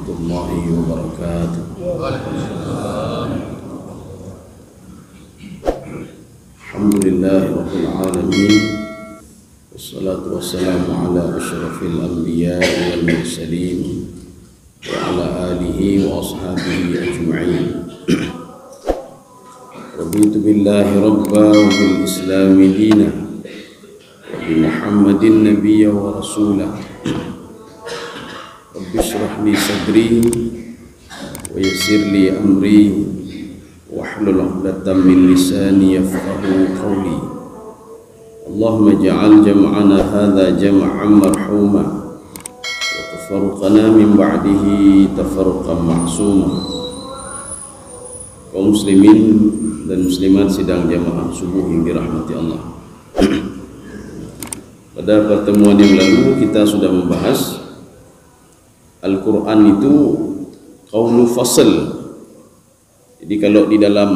warahmatullahi wabarakatuh. Alhamdulillahirabbil alamin. Wassalatu wassalamu ala asyrafil anbiya'i wal mursalin wa ala alihi wa ashabihi ajma'in. Raditu billahi rabba wa bil islami dina wa bi Muhammadin nabiyya wa rasulah. Rabbi shrah li sadri wa yassir li amri wahlul 'uqdatam min lisani yafqahu qawli. Allahumma ij'al jam'ana hadza jam'an marhuma wa tafarruqana min ba'dihi tafarruqan ma'suma. Kaum muslimin dan muslimat sidang jamaah subuh yang dirahmati Allah. Pada pertemuan yang lalu kita sudah membahas Al-Quran itu qaulu fasl. Jadi kalau di dalam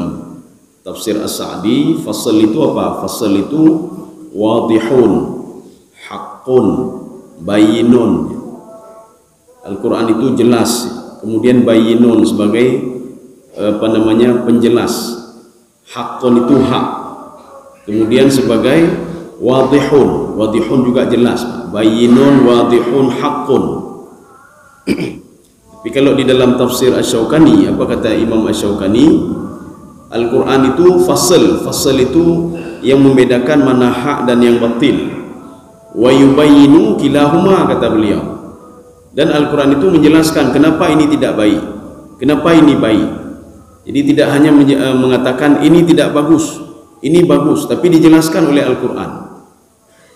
tafsir As-Sa'di, fasl itu apa? Fasl itu wadihun, haqqun, bayinun. Al-Quran itu jelas. Kemudian bayinun sebagai penjelas. Haqqun itu hak. Kemudian sebagai wadihun. Wadihun juga jelas. Bayinun, wadihun, haqqun. Tapi kalau di dalam tafsir Asy-Syaukani, apa kata Imam Asy-Syaukani? Al-Quran itu fasl. Fasl itu yang membedakan mana hak dan yang batil. Wa yubayyinu kilahuma, kata beliau. Dan Al-Quran itu menjelaskan kenapa ini tidak baik, kenapa ini baik. Jadi tidak hanya mengatakan ini tidak bagus, ini bagus, tapi dijelaskan oleh Al-Quran.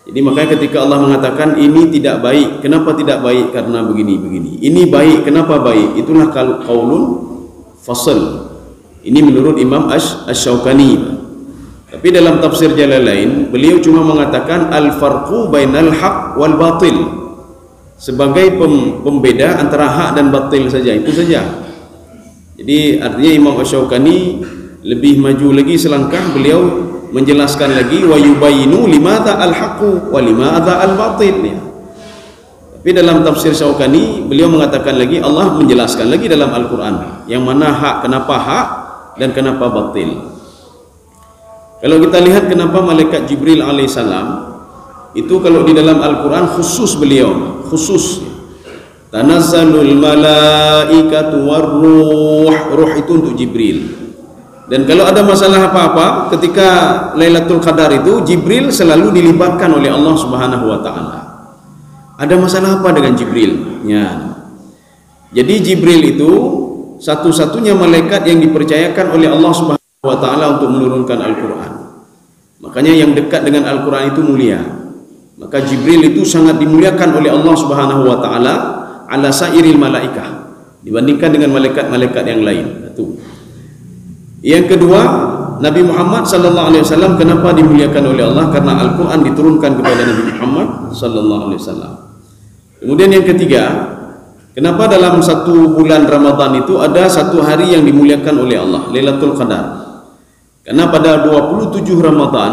Jadi makanya ketika Allah mengatakan ini tidak baik, kenapa tidak baik? Karena begini-begini. Ini baik, kenapa baik? Itulah qaulun fasl. Ini menurut Imam Asy-Syaukani. Tapi dalam tafsir Jalalain, beliau cuma mengatakan al-farqu bainal haq wal batil. Sebagai pembeda antara hak dan batil saja, itu saja. Jadi artinya Imam Asy-Syaukani lebih maju lagi selangkah, beliau menjelaskan lagi wa yubayinu limadza al-haqqu wa limadza al-batil. Tapi dalam tafsir Syaukani beliau mengatakan lagi, Allah menjelaskan lagi dalam Al-Qur'an yang mana hak, kenapa hak dan kenapa batil. Kalau kita lihat kenapa malaikat Jibril alaihissalam itu kalau di dalam Al-Qur'an khusus beliau, khusus tanazzalul malaikatu war-ruh, ruh itu untuk Jibril. Dan kalau ada masalah apa-apa ketika Lailatul Qadar itu, Jibril selalu dilibatkan oleh Allah Subhanahu wa taala. Ada masalah apa dengan Jibril? Ya. Jadi Jibril itu satu-satunya malaikat yang dipercayakan oleh Allah Subhanahu wa taala untuk menurunkan Al-Qur'an. Makanya yang dekat dengan Al-Qur'an itu mulia. Maka Jibril itu sangat dimuliakan oleh Allah Subhanahu wa taala ala sairil malaikah, dibandingkan dengan malaikat-malaikat yang lain. Itu. Yang kedua, Nabi Muhammad sallallahu alaihi wasallam kenapa dimuliakan oleh Allah? Karena Al-Qur'an diturunkan kepada Nabi Muhammad sallallahu alaihi wasallam. Kemudian yang ketiga, kenapa dalam satu bulan Ramadan itu ada satu hari yang dimuliakan oleh Allah, Lailatul Qadar? Karena pada 27 Ramadan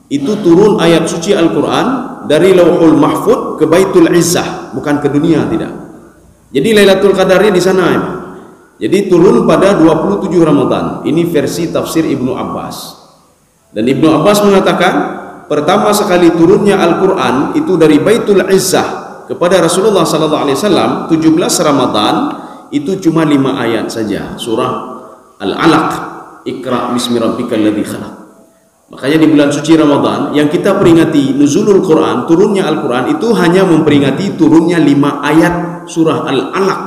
itu turun ayat suci Al-Qur'an dari Lauhul Mahfuz ke Baitul Izzah, bukan ke dunia, tidak. Jadi Lailatul Qadarnya di sana ya. Jadi turun pada 27 Ramadan. Ini versi tafsir Ibnu Abbas. Dan Ibnu Abbas mengatakan pertama sekali turunnya Al-Quran itu dari Baitul Izzah kepada Rasulullah SAW 17 Ramadan, itu cuma 5 ayat saja. Surah Al-Alaq, Iqra bismi rabbikal ladzi khalaq. Makanya di bulan suci Ramadan yang kita peringati nuzulul Quran, turunnya Al-Quran, itu hanya memperingati turunnya 5 ayat surah Al-Alaq.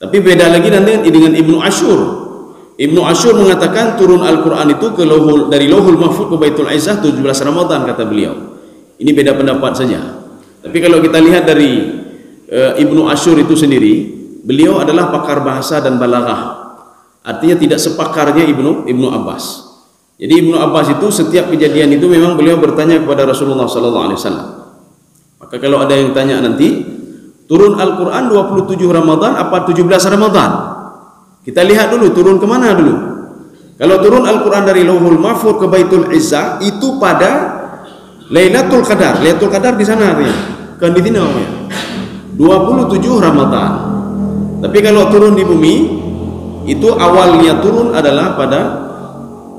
Tapi beda lagi nanti dengan Ibnu Asyur. Ibnu Asyur mengatakan turun Al-Quran itu dari Lauhul Mahfuz ke Baitul Izzah 17 Ramadan, kata beliau. Ini beda pendapat saja. Tapi kalau kita lihat dari Ibnu Asyur itu sendiri, beliau adalah pakar bahasa dan balaghah. Artinya tidak sepakarnya Ibnu Abbas. Jadi Ibnu Abbas itu setiap kejadian itu memang beliau bertanya kepada Rasulullah SAW. Maka kalau ada yang tanya nanti, turun Al-Quran 27 Ramadan apa 17 Ramadan? Kita lihat dulu turun kemana dulu. Kalau turun Al-Quran dari Lauhul Mahfuz ke Baitul Izzah itu pada Lailatul Qadar. Lailatul Qadar di sana artinya. Kan di sini namanya. 27 Ramadan. Tapi kalau turun di bumi, itu awalnya turun adalah pada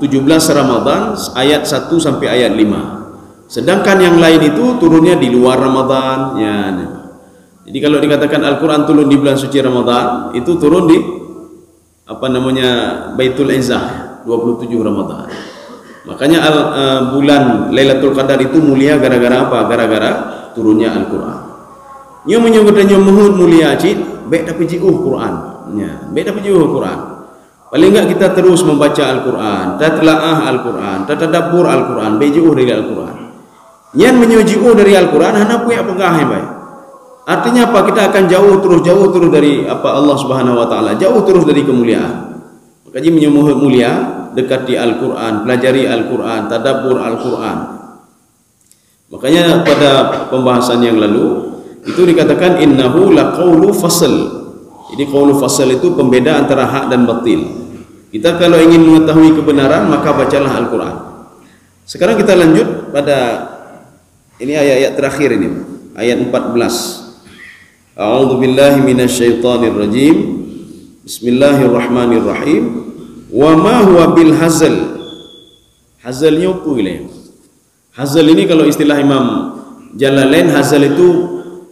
17 Ramadan ayat 1 sampai ayat 5. Sedangkan yang lain itu turunnya di luar Ramadan ya. Jadi kalau dikatakan Al-Quran turun di bulan suci Ramadan, itu turun di Baitul Izzah 27 Ramadan. Makanya bulan Lailatul Qadar itu mulia gara-gara apa? Gara-gara turunnya Al-Quran. Nyo menyebutnya muhud mulia cik, baik dapat jiuh Quran. Ya, baik dapat jiuh Quran. Paling enggak kita terus membaca Al-Quran, tatlaah Al-Quran, tatadabbur Al-Quran, baik jiuh dari Al-Quran. Nyan menyojiuh dari Al-Quran, hana punya pegah yang baik. Artinya apa? Kita akan jauh terus dari apa Allah Subhanahu Wa Taala, jauh terus dari kemuliaan. Makanya menyuruh mulia, dekati Al-Quran, pelajari Al-Quran, tadabbur Al-Quran. Makanya pada pembahasan yang lalu itu dikatakan innahu laqaulu fasl. Jadi qaulu fasl itu pembeda antara hak dan batil. Kita kalau ingin mengetahui kebenaran maka bacalah Al-Quran. Sekarang kita lanjut pada ini ayat-ayat terakhir ini, ayat 14. A'udzu billahi minasyaitonir rajim. Bismillahirrahmanirrahim. Wa ma huwa bil hazal. Hazalnya apa ini? Hazal ini kalau istilah Imam Jalalain, hazal itu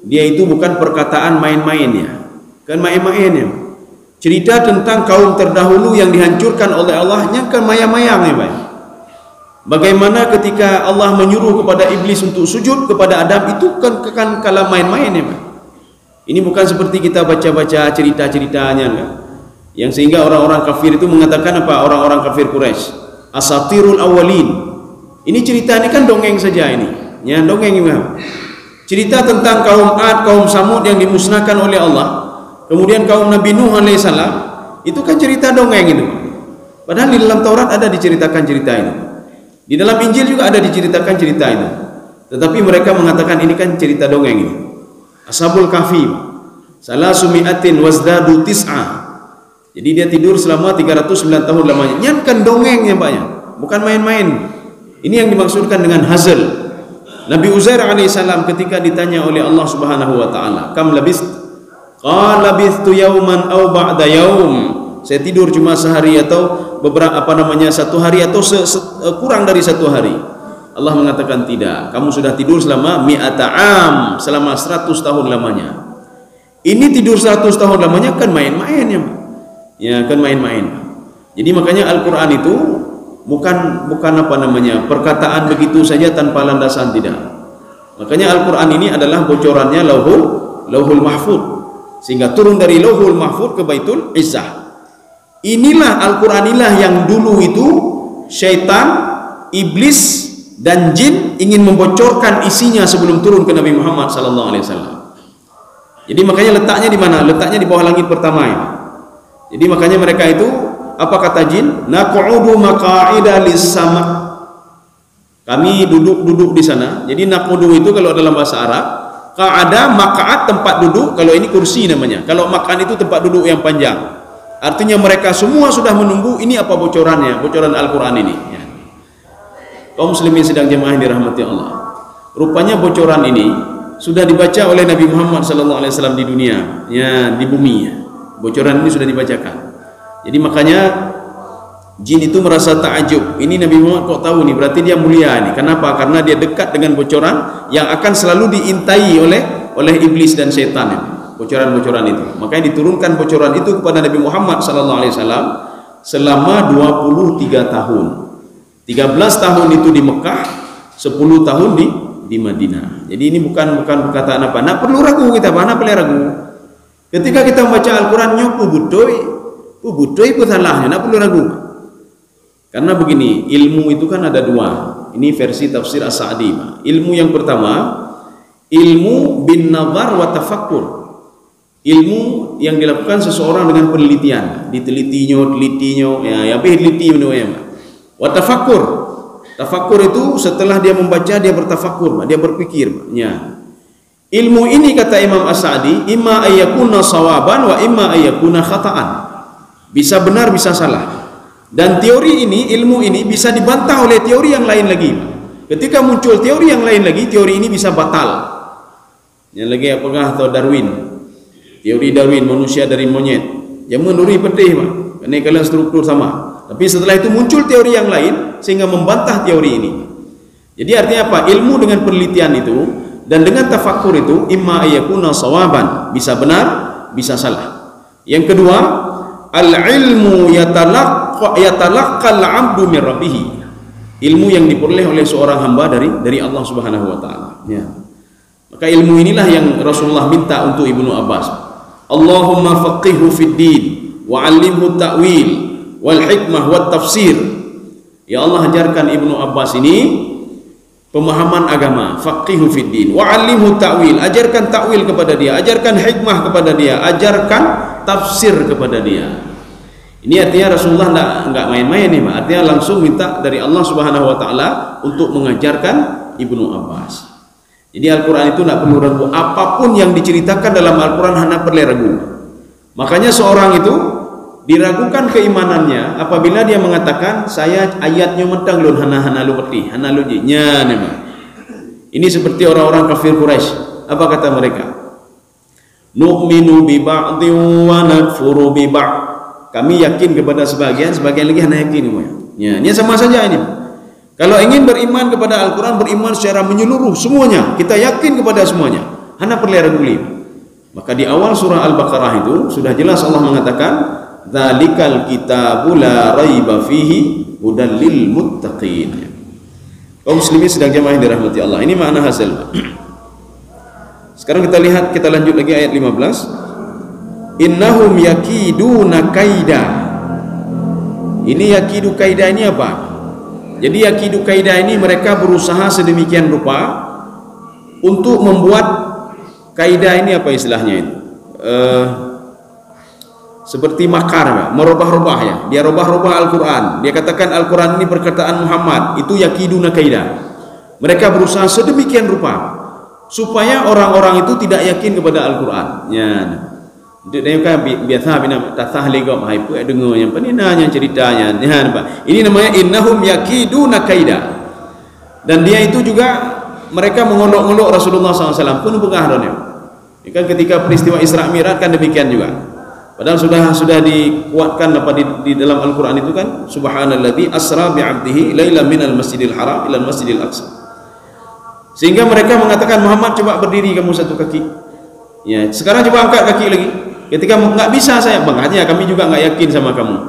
dia itu bukan perkataan main-mainnya, kan main-mainnya. Cerita tentang kaum terdahulu yang dihancurkan oleh Allah-Nya kan maya-mayang ya, baik. Bagaimana ketika Allah menyuruh kepada iblis untuk sujud kepada Adam, itu kan kala main-main ya, baik. Ini bukan seperti kita baca-baca cerita-ceritanya kan. Yang sehingga orang-orang kafir itu mengatakan apa? Orang-orang kafir Quraisy, asatirul awwalin. Ini cerita ini kan dongeng saja ini. Ya, dongeng ini. Cerita tentang kaum Ad, kaum Samud yang dimusnahkan oleh Allah. Kemudian kaum Nabi Nuh alaihissalam, itu kan cerita dongeng itu. Padahal di dalam Taurat ada diceritakan cerita itu. Di dalam Injil juga ada diceritakan cerita itu. Tetapi mereka mengatakan ini kan cerita dongeng ini. Ashabul Kahfi, salasu mi'atin wazdadu tis'ah. Jadi dia tidur selama 309 tahun lamanya. Ini kan dongeng yang banyak, bukan main-main. Ini yang dimaksudkan dengan hazal. Nabi Uzair alaihissalam ketika ditanya oleh Allah Subhanahu Wa Taala, kam labist? Qala labithtu yauman aw ba'da yaum. Saya tidur cuma sehari atau beberapa satu hari atau kurang dari satu hari. Allah mengatakan tidak, kamu sudah tidur selama mi'ata am, selama 100 tahun lamanya. Ini tidur 100 tahun lamanya kan main-main ya. Ya kan main-main. Jadi makanya Al-Quran itu bukan perkataan begitu saja tanpa landasan, tidak. Makanya Al-Quran ini adalah bocorannya Lauhul Mahfud, sehingga turun dari Lauhul Mahfud ke Baitul Izzah. Inilah Al-Quran inilah yang dulu itu syaitan, iblis dan jin ingin membocorkan isinya sebelum turun ke Nabi Muhammad sallallahu alaihi wasallam. Jadi makanya letaknya di mana? Letaknya di bawah langit pertama ya. Jadi makanya mereka itu apa kata jin? Naq'udu maq'ida lis-sama'. Kami duduk di sana. Jadi naq'udu itu kalau dalam bahasa Arab, qa'ada maq'ad tempat duduk, kalau ini kursi namanya. Kalau maq'ad itu tempat duduk yang panjang. Artinya mereka semua sudah menunggu ini apa bocorannya, bocoran Al-Quran ini. Ya. Kaum muslimin sedang jemaah yang dirahmati Allah. Rupanya bocoran ini sudah dibaca oleh Nabi Muhammad SAW di dunia, ya, di bumi. Ya. Bocoran ini sudah dibacakan. Jadi makanya jin itu merasa takjub. Ini Nabi Muhammad kok tahu nih, berarti dia mulia nih. Kenapa? Karena dia dekat dengan bocoran yang akan selalu diintai oleh iblis dan setan ini. Bocoran-bocoran itu. Makanya diturunkan bocoran itu kepada Nabi Muhammad SAW selama 23 tahun. 13 tahun itu di Mekah, 10 tahun di Madinah. Jadi ini bukan perkataan apa. Nak perlu ragu kita, mana boleh ragu. Ketika kita membaca Al-Quran nyopu budoi pun salahnya, nak perlu ragu. Karena begini, ilmu itu kan ada dua. Ini versi tafsir As-Sa'di. Ilmu yang pertama, ilmu bin nazar wa tafakkur. Ilmu yang dilakukan seseorang dengan penelitian, telitinya, ya teliti ya. Wa tafakkur. Tafakkur itu setelah dia membaca dia bertafakkur, dia berpikir, ya. Ilmu ini kata Imam As-Sa'di, imma ayyakuna sawaban wa imma ayyakuna khata'an. Bisa benar, bisa salah. Dan teori ini, ilmu ini bisa dibantah oleh teori yang lain lagi. Ketika muncul teori yang lain lagi, teori ini bisa batal. Yang lagi apakah atau Darwin? Teori Darwin, manusia dari monyet. Zaman dulu pedih, Pak. Kenekalan struktur sama. Tapi setelah itu muncul teori yang lain sehingga membantah teori ini. Jadi artinya apa? Ilmu dengan penelitian itu dan dengan tafakkur itu imma ayakuna sawaban, bisa benar, bisa salah. Yang kedua, al-ilmu yatalaqqal 'abdu min rabbih. Ilmu yang diperoleh oleh seorang hamba dari Allah Subhanahu wa taala. Ya. Maka ilmu inilah yang Rasulullah minta untuk Ibnu Abbas. Allahumma faqihhu fid din wa 'allimhu ta'wil wal hikmah wat tafsir. Ya Allah, ajarkan Ibnu Abbas ini pemahaman agama, faqihhu fid din wa 'allimhu ta'wil, ajarkan ta'wil kepada dia, ajarkan hikmah kepada dia, ajarkan tafsir kepada dia. Ini artinya Rasulullah enggak main-main nih, Pak. Artinya langsung minta dari Allah Subhanahu wa taala untuk mengajarkan Ibnu Abbas. Jadi Al-Quran itu tidak perlu ragu. Apapun yang diceritakan dalam Al-Quran hanya perlu ragu. Makanya seorang itu diragukan keimanannya apabila dia mengatakan saya ayatnya mentang lun hana lu peti, hana lu nya memang. Ini seperti orang-orang kafir Quraisy. Apa kata mereka? Nu'minu bi ba'dhin wa nakfuru bi ba'd. Kami yakin kepada sebagian lagi hana yakin. Ya, ini sama saja ini. Kalau ingin beriman kepada Al-Quran, beriman secara menyeluruh semuanya, kita yakin kepada semuanya, hanya perlu ragu. Maka di awal surah Al-Baqarah itu sudah jelas Allah mengatakan dzalikal kitabu la raiba fihi hudal lil muttaqin. Kaum muslimin sedang jamaah yang dirahmati Allah, ini makna hasil. Sekarang kita lihat, kita lanjut lagi ayat 15. Innahum yakiduna kaida. Ini yakidu kaida ini apa? Jadi yakidu kaidah ini mereka berusaha sedemikian rupa untuk membuat kaidah ini apa istilahnya itu? Seperti makar, merubah-rubah ya. Dia rubah-rubah Al-Quran. Dia katakan Al-Quran ini perkataan Muhammad. Itu yakiduna kaidah. Mereka berusaha sedemikian rupa supaya orang-orang itu tidak yakin kepada Al-Quran. Ya. Dia kan biasa bina tasahli gom hai pu dengar yang peninanya ceritanya. Ini namanya innahum yakiduna kaida. Dan dia itu juga mereka mengolok-olok Rasulullah SAW pun pengaruhnya. Ini kan ketika peristiwa Isra Mi'raj kan demikian juga. Padahal sudah dikuatkan apa di dalam Al-Qur'an itu kan subhanalladzi asra bi 'abdihi lailan minal masjidil haram ila masjidil aqsa. Sehingga mereka mengatakan Muhammad coba berdiri kamu satu kaki. Ya, sekarang coba angkat kaki lagi. Ketika nggak bisa saya, makanya kami juga nggak yakin sama kamu.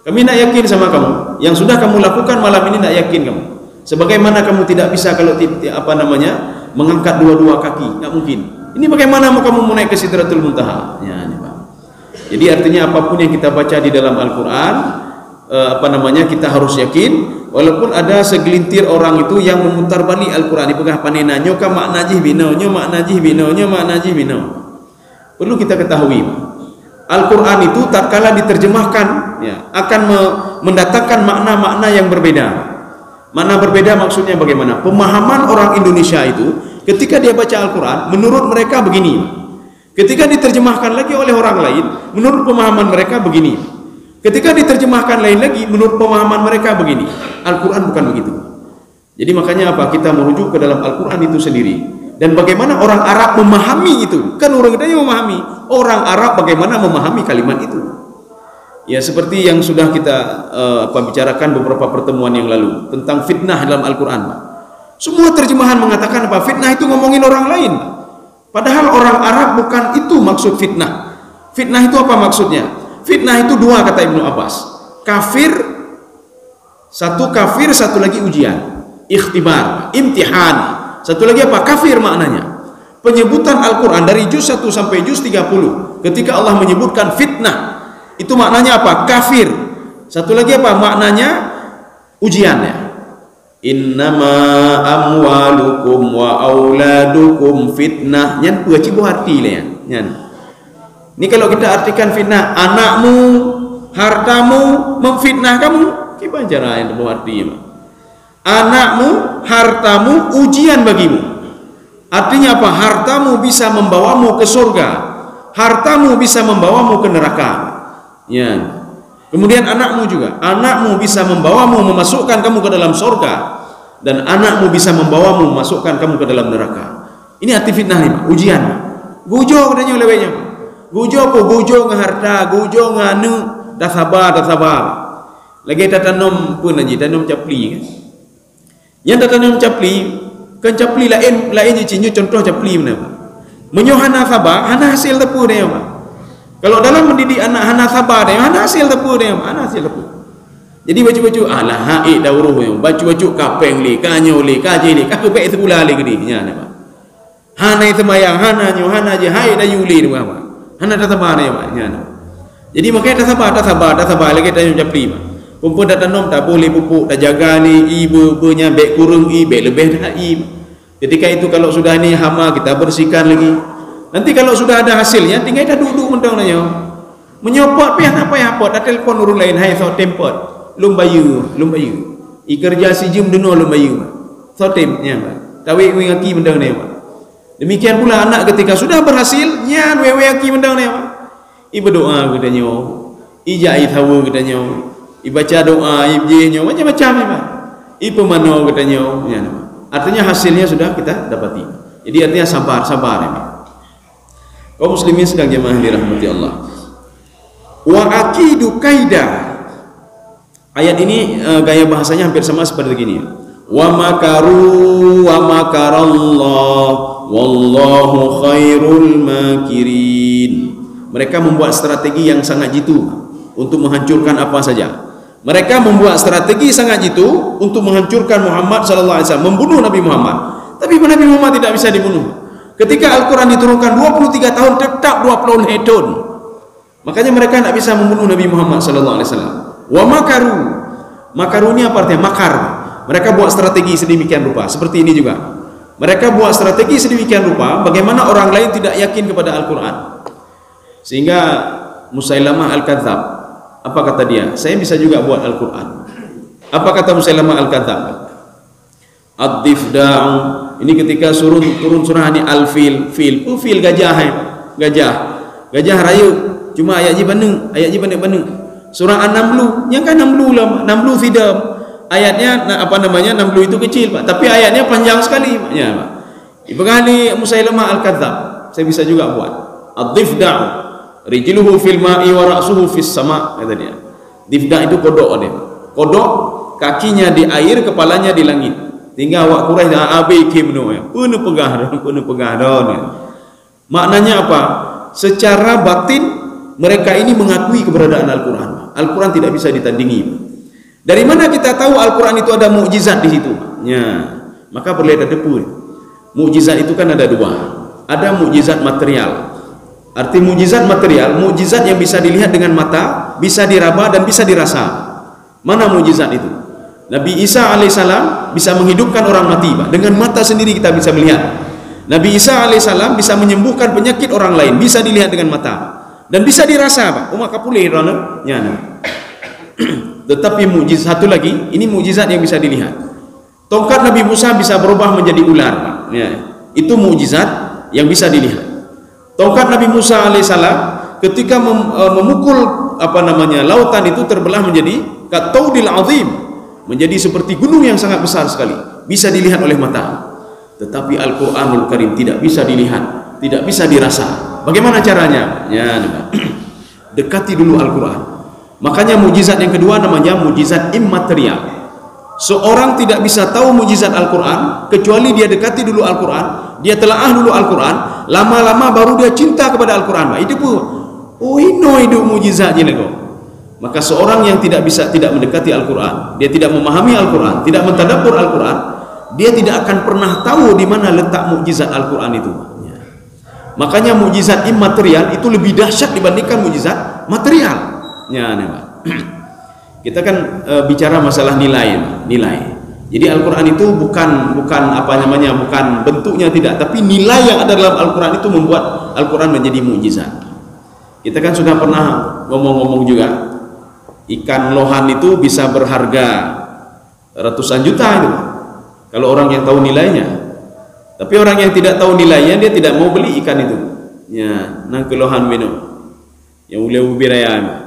Kami nggak yakin sama kamu. Yang sudah kamu lakukan malam ini nggak yakin kamu. Sebagaimana kamu tidak bisa kalau mengangkat dua-dua kaki, nggak mungkin. Ini bagaimana kamu mau naik ke Sidratul Muntaha? Ya, ini Pak. Jadi artinya apapun yang kita baca di dalam Al-Quran, kita harus yakin. Walaupun ada segelintir orang itu yang memutar balik Al-Quran, dipegah panena, nyoka makna jih bino, nyo makna jih bino, nyo makna jih bino. Perlu kita ketahui, Al-Quran itu tatkala diterjemahkan ya, akan mendatangkan makna-makna yang berbeda. Makna berbeda maksudnya bagaimana? Pemahaman orang Indonesia itu ketika dia baca Al-Quran, menurut mereka begini. Ketika diterjemahkan lagi oleh orang lain, menurut pemahaman mereka begini. Ketika diterjemahkan lain lagi, menurut pemahaman mereka begini. Al-Quran bukan begitu. Jadi makanya apa? Kita merujuk ke dalam Al-Quran itu sendiri. Dan bagaimana orang Arab memahami itu? Kan orang kita yang memahami. Orang Arab bagaimana memahami kalimat itu? Ya seperti yang sudah kita bicarakan beberapa pertemuan yang lalu tentang fitnah dalam Al-Quran. Semua terjemahan mengatakan apa? Fitnah itu ngomongin orang lain. Padahal orang Arab bukan itu maksud fitnah. Fitnah itu apa maksudnya? Fitnah itu dua kata Ibnu Abbas. Kafir, satu lagi ujian. Ikhtibar, imtihan. Satu lagi apa? Kafir maknanya. Penyebutan Al-Quran dari juz 1 sampai juz 30 ketika Allah menyebutkan fitnah itu maknanya apa? Kafir. Satu lagi apa? Maknanya ujiannya. Innama amwalukum wa auladukum fitnah. Nyan puaci buah arti lah ya. Ini kalau kita artikan fitnah, anakmu, hartamu memfitnah kamu, gimana cara yang buah artinya? Anakmu, hartamu ujian bagimu. Artinya apa? Hartamu bisa membawamu ke surga, hartamu bisa membawamu ke neraka. Ya. Kemudian anakmu juga, anakmu bisa membawamu memasukkan kamu ke dalam surga, dan anakmu bisa membawamu memasukkan kamu ke dalam neraka. Ini arti fitnah nih, ujian. Gujo katanya olehnya. Gujo apa? Gujo dengan harta, gujo dengan anu, dah sabar. Lagi tak tanam pun aja, tanam capli kan. Yang tak tanam capli, kan capli lain je cinyo contoh capli mana Pak. Menyo hana sabar, hana hasil tepu dia Pak. Kalau dalam mendidik anak hana sabar dia, hana hasil tepu dia, hana hasil tepu. Jadi baju-baju alah haid dauruh yo, baju-baju kapeng li, kanyo li, kaji li, kak baik sebulan li gini nya Pak. Hana semayang, hana nyo, hana je haid da yuli dua Pak. Hana tak sabar dia Pak nya. Jadi makanya tak sabar lagi tanam capli Pak. Kumpul dah tanam tak boleh pupuk, tak jaga ni ibu-ibunya baik kurang baik lebih dah ketika itu kalau sudah ni hama kita bersihkan lagi. Nanti kalau sudah ada hasilnya tinggal dah duduk mentang nanya. Menyopot pihak apa ya pot, dah telefon orang lain hai so tempot. Lum bayu. I kerja si jum deno lum bayu. So tempnya Pak. Tawi ngaki mentang ni Pak. Demikian pula anak ketika sudah berhasil, nyan wewe aki mentang ni Pak. I berdoa katanya. I jai tahu katanya. Ibaca doa, ibjihnya macam-macam ya Pak. Ipemano katanya, ya, artinya hasilnya sudah kita dapati. Jadi artinya sabar ya Pak. Kaum muslimin sedang jemaah dirahmati Allah. Wa aqidu kaida. Ayat ini gaya bahasanya hampir sama seperti begini. Wa makaru wa makarallah wallahu khairul makirin. Mereka membuat strategi yang sangat jitu untuk menghancurkan apa saja. Mereka membuat strategi sangat jitu untuk menghancurkan Muhammad sallallahu alaihi wasallam, membunuh Nabi Muhammad. Tapi Nabi Muhammad tidak bisa dibunuh. Ketika Al-Quran diturunkan 23 tahun tetap 20 tahun. Makanya mereka tidak bisa membunuh Nabi Muhammad sallallahu alaihi wasallam. Wa makaru. Makaru ini apa artinya? Makar. Mereka buat strategi sedemikian rupa. Seperti ini juga. Mereka buat strategi sedemikian rupa bagaimana orang lain tidak yakin kepada Al-Quran. Sehingga Musailamah Al-Kadzab, apa kata dia? Saya bisa juga buat Al-Quran. Apa kata Musailamah Al-Kadzab? Ad-Difda'u. Ini ketika turun surah ini Al-Fil. Fil gajah. Gajah rayu. Cuma ayat ji banding. Surah An-Namlu. Yang kan Namlu lah. Namlu Fidam. Ayatnya apa namanya? Namlu itu kecil Pak. Tapi ayatnya panjang sekali Pak. Ya, Pak. Ibghani Musailamah Al-Kadzab. Saya bisa juga buat. Ad-Difda'u. Rijluhu fil ma'i wa ra'suhu fis sama, kata dia. Difda itu kodok dia. Kodok, kakinya di air, kepalanya di langit. Tinggal awak Quraisy abi kimno ya. Penuh pegah don. Maknanya apa? Secara batin mereka ini mengakui keberadaan Al-Quran. Al-Quran tidak bisa ditandingi. Dari mana kita tahu Al-Quran itu ada mukjizat di situ? Ya, maka perlu ada depu. Mukjizat itu kan ada dua. Ada mukjizat material. Arti mukjizat material, mukjizat yang bisa dilihat dengan mata, bisa diraba dan bisa dirasa. Mana mukjizat itu? Nabi Isa alaihissalam bisa menghidupkan orang mati, Pak. Dengan mata sendiri kita bisa melihat. Nabi Isa alaihissalam bisa menyembuhkan penyakit orang lain, bisa dilihat dengan mata dan bisa dirasa, Pak. Maka pulih rana. Ya, tetapi mukjizat satu lagi, ini mukjizat yang bisa dilihat. Tongkat Nabi Musa bisa berubah menjadi ular, Pak. Ya, itu mukjizat yang bisa dilihat. Tongkat Nabi Musa alaihissalam ketika memukul lautan itu terbelah menjadi kataudil azim, menjadi seperti gunung yang sangat besar sekali, bisa dilihat oleh mata. Tetapi Al-Quranul Karim tidak bisa dilihat, tidak bisa dirasa. Bagaimana caranya? Ya, dekati dulu Al-Quran. Makanya mukjizat yang kedua namanya mukjizat immaterial. Seorang tidak bisa tahu mukjizat Al-Quran kecuali dia dekati dulu Al-Quran, dia telaah dulu Al-Quran, lama-lama baru dia cinta kepada Al-Quran. Itu pun, hidup mukjizat je nego. Maka seorang yang tidak mendekati Al-Quran, dia tidak memahami Al-Quran, tidak mentadabbur Al-Quran, dia tidak akan pernah tahu di mana letak mukjizat Al-Quran itu. Ya. Makanya mukjizat immaterial itu lebih dahsyat dibandingkan mukjizat material. Ya, Pak. Kita kan bicara masalah nilai. Jadi Al-Quran itu bukan bentuknya tidak, tapi nilai yang ada dalam Al-Quran itu membuat Al-Quran menjadi mukjizat. Kita kan sudah pernah ngomong-ngomong juga, ikan lohan itu bisa berharga ratusan juta itu, kalau orang yang tahu nilainya. Tapi orang yang tidak tahu nilainya, dia tidak mau beli ikan itu. Ya, nang ke lohan minum, yang ulai ubiraya.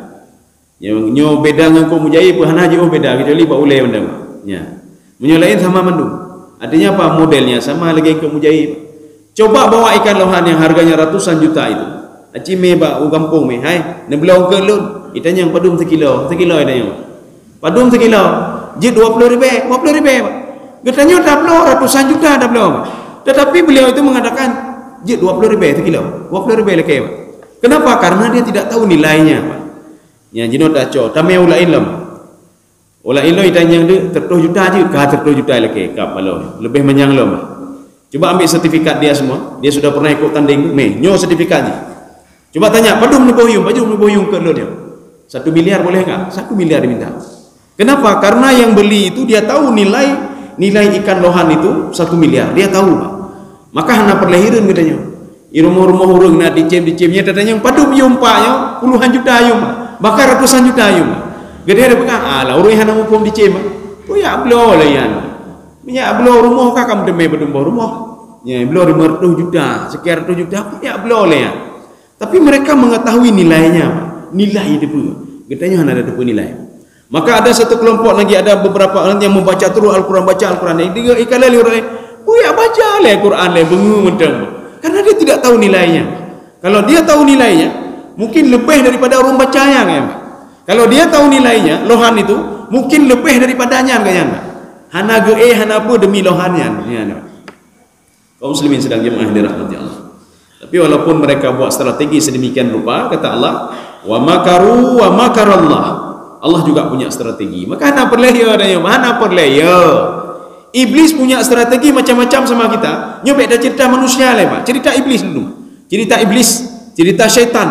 Yang nyo beda dengan kau mujai pun hana je beda kecuali pak ulai benda. Ya. Menyolain sama mendung. Artinya apa? Modelnya sama lagi ke mujai. Coba bawa ikan lohan yang harganya ratusan juta itu. Aci me ba u kampung me, hai, ne belau ke lun. Itanya yang padum sekilo itanya. Padum sekilo, je 20.000, 20.000. Katanya dah belau ratusan juta dah belau. Tetapi beliau itu mengatakan, je 20.000 sekilo, 20.000 lekeh. Kenapa? Karena dia tidak tahu nilainya. Ya jino dah co, tamai ulain lam. Ulain lo itanya yang 30 juta je, kah 30 juta lekeh kap malau. Lebih menyang lam. Coba ambil sertifikat dia semua. Dia sudah pernah ikut tanding, me, nyo sertifikatnya. Coba tanya, padum boyung ke lo dia. 1 miliar boleh enggak? 1 miliar diminta. Kenapa? Karena yang beli itu dia tahu nilai ikan lohan itu 1 miliar. Dia tahu, Pak. Maka hana perlahiran katanya. Rumah-rumah urang nak dicem-dicemnya katanya padum yum Pak, yo puluhan juta yum. Bahkan ratusan juta yum. Gede ada pegang, alah urang hana mumpung dicem. Oh ya belo lah yan. Ya belo rumah ka kamu demi padum rumah. Ya belo 500 juta, sekian ratus juta, ya belo lah yan. Tapi mereka mengetahui nilainya, Pak. Nilai itu pun. Katanya hana ada nilai. Maka ada satu kelompok lagi, ada beberapa orang yang membaca terus Al-Quran, baca Al-Quran. Dia ikan lali orang, oh ya baca le Quran le, bengu macam. Karena dia tidak tahu nilainya. Kalau dia tahu nilainya, mungkin lebih daripada orang bacanya, kan? Kalau dia tahu nilainya, lohan itu mungkin lebih daripadanya, kan? Hana ge hana apa demi lohannya. Kaum muslimin sedang jemaah dirahmati Allah. Tapi walaupun mereka buat strategi sedemikian rupa, kata Allah, wa makaru wa makarallah. Allah juga punya strategi. Maka hana perlaya adanya, mana perlaya. Iblis punya strategi macam-macam sama kita. Nyobek dah cerita manusia lah, Pak. Cerita iblis dulu. Cerita iblis, cerita syaitan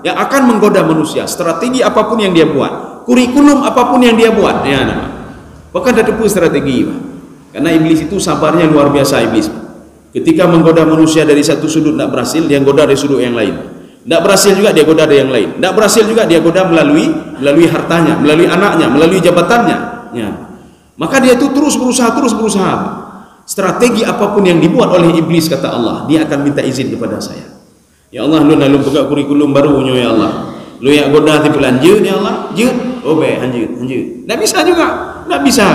yang akan menggoda manusia. Strategi apapun yang dia buat, kurikulum apapun yang dia buat, ya, Pak. Bahkan ada tipu strategi, Pak. Karena iblis itu sabarnya luar biasa iblis. Ketika menggoda manusia dari satu sudut tidak berhasil, dia goda dari sudut yang lain. Tidak berhasil juga dia goda dari yang lain. Tidak berhasil juga dia goda melalui hartanya, melalui anaknya, melalui jabatannya. Ya. Maka dia itu terus berusaha. Strategi apapun yang dibuat oleh iblis, kata Allah, dia akan minta izin kepada saya. Ya Allah, lu nak buka kurikulum baru ya Allah. Lu yang goda tipe lanjut ya Allah, jut. Oh baik, lanjut. Tak bisa juga, tak bisa.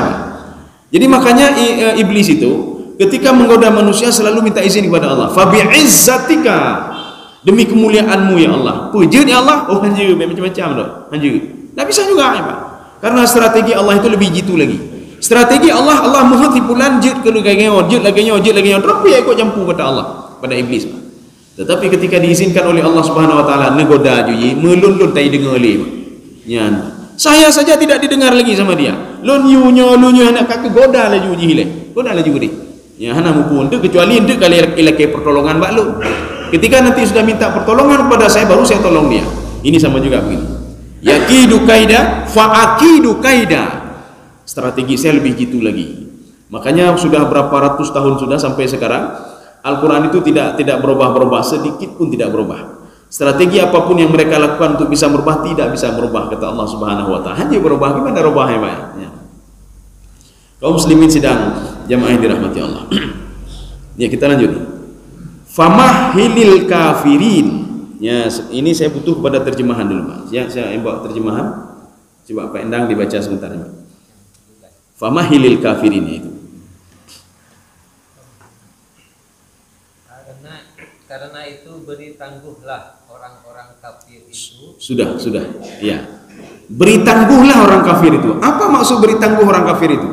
Jadi makanya iblis itu ketika menggoda manusia selalu minta izin kepada Allah. Fa bi'izzatika, demi kemuliaanmu ya Allah. Puji ya Allah, oh lanjut macam-macam dah. Lanjut. Tak bisa juga, ya Pak. Karena strategi Allah itu lebih jitu lagi. Strategi Allah mohon tipulan jut ke lagi-lagi, jut lagi, tapi ikut campur kata Allah pada iblis. Tetapi ketika diizinkan oleh Allah Subhanahu wa taala negoda juji, melun-lun tai dengar le. Ya. Saya saja tidak didengar lagi sama dia. Lun nyunyo anak kaki goda la juji le. Goda la juji. Ya hana mupun tu kecuali untuk kali ilakai pertolongan bak lu. Ketika nanti sudah minta pertolongan kepada saya, baru saya tolong dia. Ini sama juga begini. Yakidu kaida fa akidu kaida. Strategi saya lebih gitu lagi. Makanya sudah berapa ratus tahun sudah sampai sekarang Al-Quran itu tidak berubah sedikit pun tidak berubah. Strategi apapun yang mereka lakukan untuk bisa merubah tidak bisa merubah, kata Allah Subhanahu wa taala. Hanya berubah, gimana rubahnya, Pak? Ya. Kaum muslimin sidang jamaah yang dirahmati Allah. Ya, kita lanjut. Famahilil kafirin. Ya, ini saya butuh kepada terjemahan dulu, Pak. Ya, saya bawa terjemahan. Coba Pak Endang dibaca sebentar, Pak. Famahilil kafirin itu. Karena itu beri tangguhlah orang-orang kafir itu. Sudah. Ya. Beri tangguhlah orang kafir itu. Apa maksud beri tangguh orang kafir itu?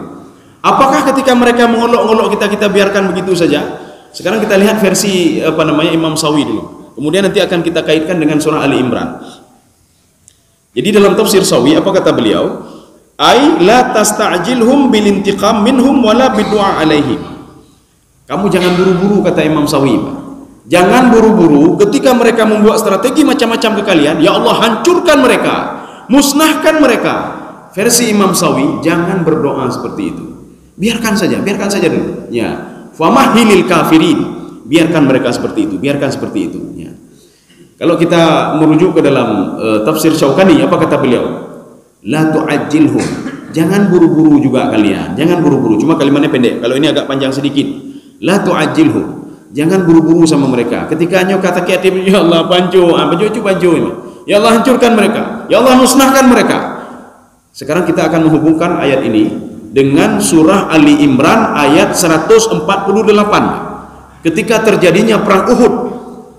Apakah ketika mereka mengolok-olok kita biarkan begitu saja? Sekarang kita lihat versi Imam Sawi dulu. Kemudian nanti akan kita kaitkan dengan surah Ali Imran. Jadi dalam tafsir Sawi apa kata beliau? Ai la tasta'jilhum bil intiqam minhum wala bidu'a alaihim. Kamu jangan buru-buru, kata Imam Sawi, Pak. Jangan buru-buru ketika mereka membuat strategi macam-macam ke kalian, ya Allah hancurkan mereka, musnahkan mereka. Versi Imam Sawi, jangan berdoa seperti itu. Biarkan saja dulu. Ya. Famahilil kafirin. Biarkan mereka seperti itu, Ya. Kalau kita merujuk ke dalam tafsir Syaukani, apa kata beliau? La tu'ajjilhum. Jangan buru-buru juga kalian. Jangan buru-buru. Cuma kalimatnya pendek. Kalau ini agak panjang sedikit. La tu'ajjilhum. Jangan buru-buru sama mereka. Ketika nyok kata kiatim, ya Allah banjo ini. Ya Allah hancurkan mereka. Ya Allah musnahkan mereka. Sekarang kita akan menghubungkan ayat ini dengan surah Ali Imran ayat 148. Ketika terjadinya perang Uhud,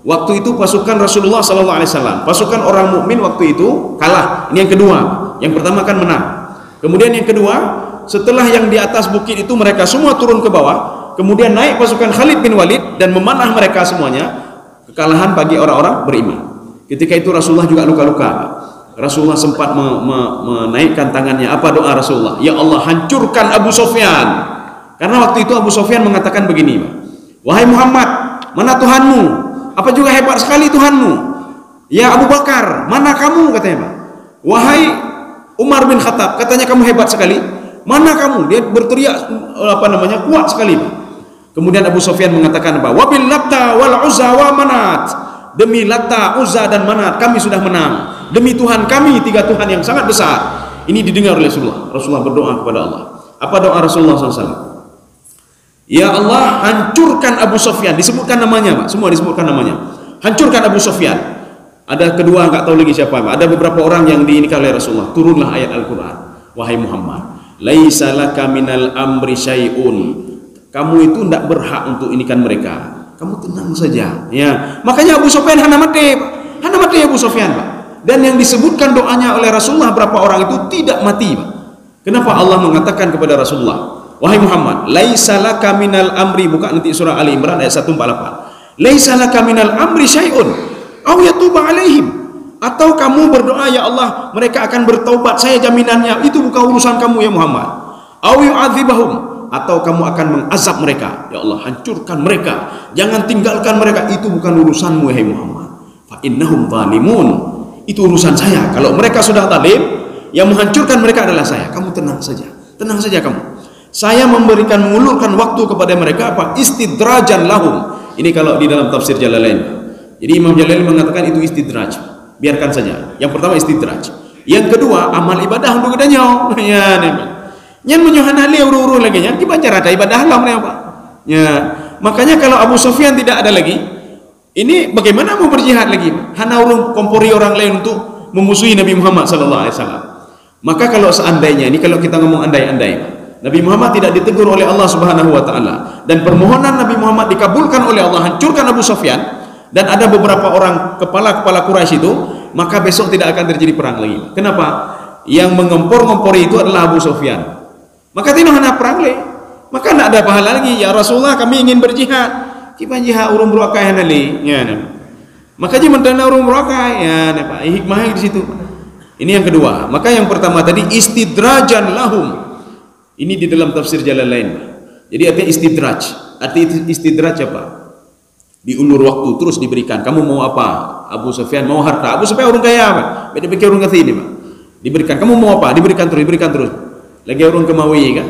Waktu itu pasukan Rasulullah SAW, pasukan orang mukmin waktu itu kalah. Ini yang kedua. Yang pertama kan menang. Kemudian yang kedua, setelah yang di atas bukit itu mereka semua turun ke bawah, kemudian naik pasukan Khalid bin Walid dan memanah mereka semuanya. Kekalahan bagi orang-orang beriman. Ketika itu Rasulullah juga luka-luka. Rasulullah sempat menaikkan tangannya. Apa doa Rasulullah? Ya Allah, hancurkan Abu Sufyan. Karena waktu itu Abu Sufyan mengatakan begini, wahai Muhammad, mana Tuhanmu? Apa juga hebat sekali Tuhanmu? Ya Abu Bakar, mana kamu? Katanya, Pak. Wahai Umar bin Khattab, katanya kamu hebat sekali. Mana kamu? Dia berteriak kuat sekali, Pak. Kemudian Abu Sufyan mengatakan apa? Wabil Latta wal Uzza wa Manat. Demi Latta, Uzza dan Manat kami sudah menang. Demi Tuhan kami, 3 Tuhan yang sangat besar. Ini didengar oleh Rasulullah. Rasulullah berdoa kepada Allah. Apa doa Rasulullah SAW? Ya Allah, hancurkan Abu Sufyan. Disebutkan namanya, Pak. Semua disebutkan namanya. Hancurkan Abu Sufyan. Ada kedua, enggak tahu lagi siapa, Pak. Ada beberapa orang yang dinikah oleh Rasulullah. Turunlah ayat Al-Quran. Wahai Muhammad, laisa laka minal amri syai'un. Kamu itu tidak berhak untuk inikan mereka. Kamu tenang saja. Ya, makanya Abu Sufyan hana mati, Pak. Hana mati Abu Sufyan, Pak. Dan yang disebutkan doanya oleh Rasulullah berapa orang itu tidak mati, Pak. Kenapa Allah mengatakan kepada Rasulullah? Wahai Muhammad, laisa laka minal amri, buka nanti surah Ali Imran ayat 148. Laisa laka minal amri syai'un aw yatuba alaihim. Atau kamu berdoa, ya Allah, mereka akan bertaubat, saya jaminannya. Itu bukan urusan kamu ya Muhammad. Aw yu'adzibahum, atau kamu akan mengazab mereka. Ya Allah, hancurkan mereka, jangan tinggalkan mereka. Itu bukan urusanmu ya Muhammad. Fa innahum zalimun. Itu urusan saya. Kalau mereka sudah zalim, yang menghancurkan mereka adalah saya. Kamu tenang saja. Tenang saja kamu. Saya mengulurkan waktu kepada mereka apa? Istidrajan lahum. Ini kalau di dalam tafsir Jalalain. Jadi Imam Jalalain mengatakan itu istidraj. Biarkan saja. Yang pertama istidraj. Yang kedua amal ibadah untuk kedanya. Ya, nyan menyuhan hali urur-urur lagi nya. Kita cara ada ibadah lah mereka, Pak. Ya, makanya kalau Abu Sufyan tidak ada lagi, ini bagaimana mau berjihad lagi? Hana urung kompori orang lain untuk memusuhi Nabi Muhammad SAW. Maka kalau seandainya ini, kalau kita ngomong andai-andai, Nabi Muhammad tidak ditegur oleh Allah Subhanahu wa taala dan permohonan Nabi Muhammad dikabulkan oleh Allah, hancurkan Abu Sufyan, dan ada beberapa orang kepala-kepala Quraisy itu, maka besok tidak akan terjadi perang lagi. Kenapa? Yang mengompor-ngompori itu adalah Abu Sufyan. Maka tidak ada perang lagi. Maka tidak ada pahala lagi. Ya Rasulullah, kami ingin berjihad. Kita jihad urung berakai hanali. Ya, maka dia mentanda urung berakai. Ya, Pak. Hikmahnya di situ. Ini yang kedua. Maka yang pertama tadi istidrajan lahum. Ini di dalam tafsir Jalalain. Jadi artinya istidraj. Arti istidraj apa? Diulur waktu, terus diberikan. Kamu mau apa? Abu Sufyan mau harta. Abu Sufyan orang kaya, Pak. Beda pikir orang kaya ini, Pak. Diberikan. Kamu mau apa? Diberikan terus, diberikan terus. Lagi orang kemawi kan?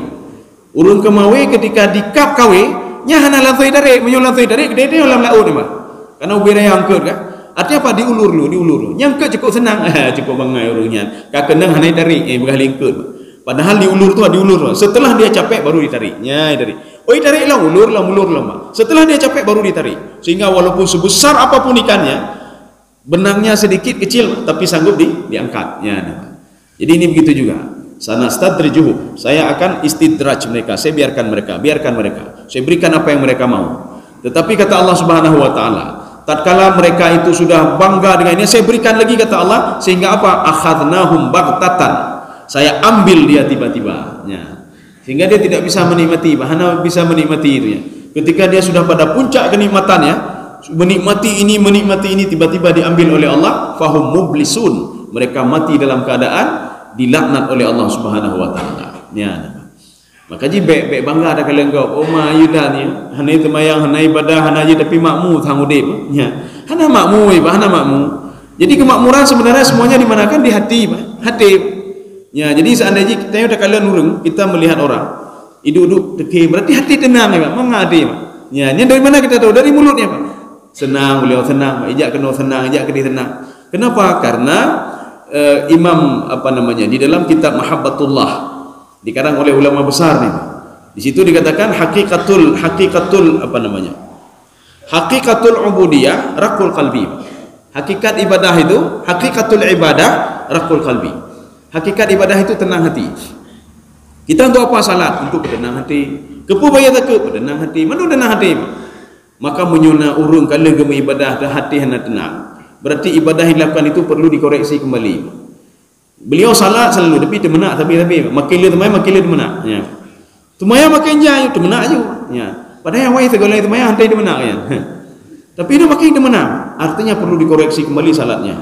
Orang kemawi ketika dikap kawe, nya hana lantai tarik, menyulantai tarik, gede dia dalam laut, Pak. Karena ubira yang angkat kan? Artinya apa? Diulur dulu. Yang ke cukup senang, cukup bangai orangnya. Kak kenang hana tarik, bukan lingkut. Padahal diulur tu, diulur. Setelah dia capek baru ditariknya, ditarik. Oh, tariklah, ulur lah, Mak. Setelah dia capek baru ditarik. Sehingga walaupun sebesar apapun ikannya, benangnya sedikit kecil tapi sanggup diangkat. Ya, jadi ini begitu juga. Sanastadrijuhum. Saya akan istidraj mereka. Saya biarkan mereka. Saya berikan apa yang mereka mau. Tetapi kata Allah Subhanahu wa taala, tatkala mereka itu sudah bangga dengan ini, saya berikan lagi kata Allah, sehingga apa? Akhadnahum baghtatan. Saya ambil dia tiba-tiba, ya. Sehingga dia tidak bisa menikmati, bahana bisa menikmati itu ya. Ketika dia sudah pada puncak kenikmatannya, menikmati ini, tiba-tiba diambil oleh Allah, fahum mublisun. Mereka mati dalam keadaan dilaknat oleh Allah Subhanahu wa taala. Ya. Maka ji baik bangga ada kalian kau, oh ma yudan ya. Hana itu mayang, hana ibadah, hana je tapi makmu tangudep. Ya. Hana makmu, hana makmu. Jadi kemakmuran sebenarnya semuanya dimanakan di hati, Pak. Hati. Ya, jadi seandainya kita udah kalian urung, kita melihat orang hidup teki, berarti hati tenang ya, Pak. Mengadi, Pak. Ya, ini dari mana kita tahu? Dari mulutnya, Pak. Senang, beliau senang, Pak. Ijak kena senang, ijak kena tenang. Kenapa? Karena Imam di dalam kitab Mahabbatullah dikarang oleh ulama besar nih. Di situ dikatakan hakikatul ubudiyah raqul qalbi. Hakikat ibadah itu, hakikatul ibadah raqul qalbi. Hakikat ibadah itu tenang hati. Kita untuk apa salat? Untuk tenang hati. Kepu bayar tak ke tenang hati. Mana tenang hati? maka menyona urung kala gema ibadah dah hati hana tenang. Berarti ibadah yang dilakukan itu perlu dikoreksi kembali. Beliau salat selalu tapi temenak tapi makin le temai makin le temenak ya. Temaya makin jaya temenak je ya. Padahal awai segala temaya hantai temenak ya. Tapi dia makin temenak. Artinya perlu dikoreksi kembali salatnya.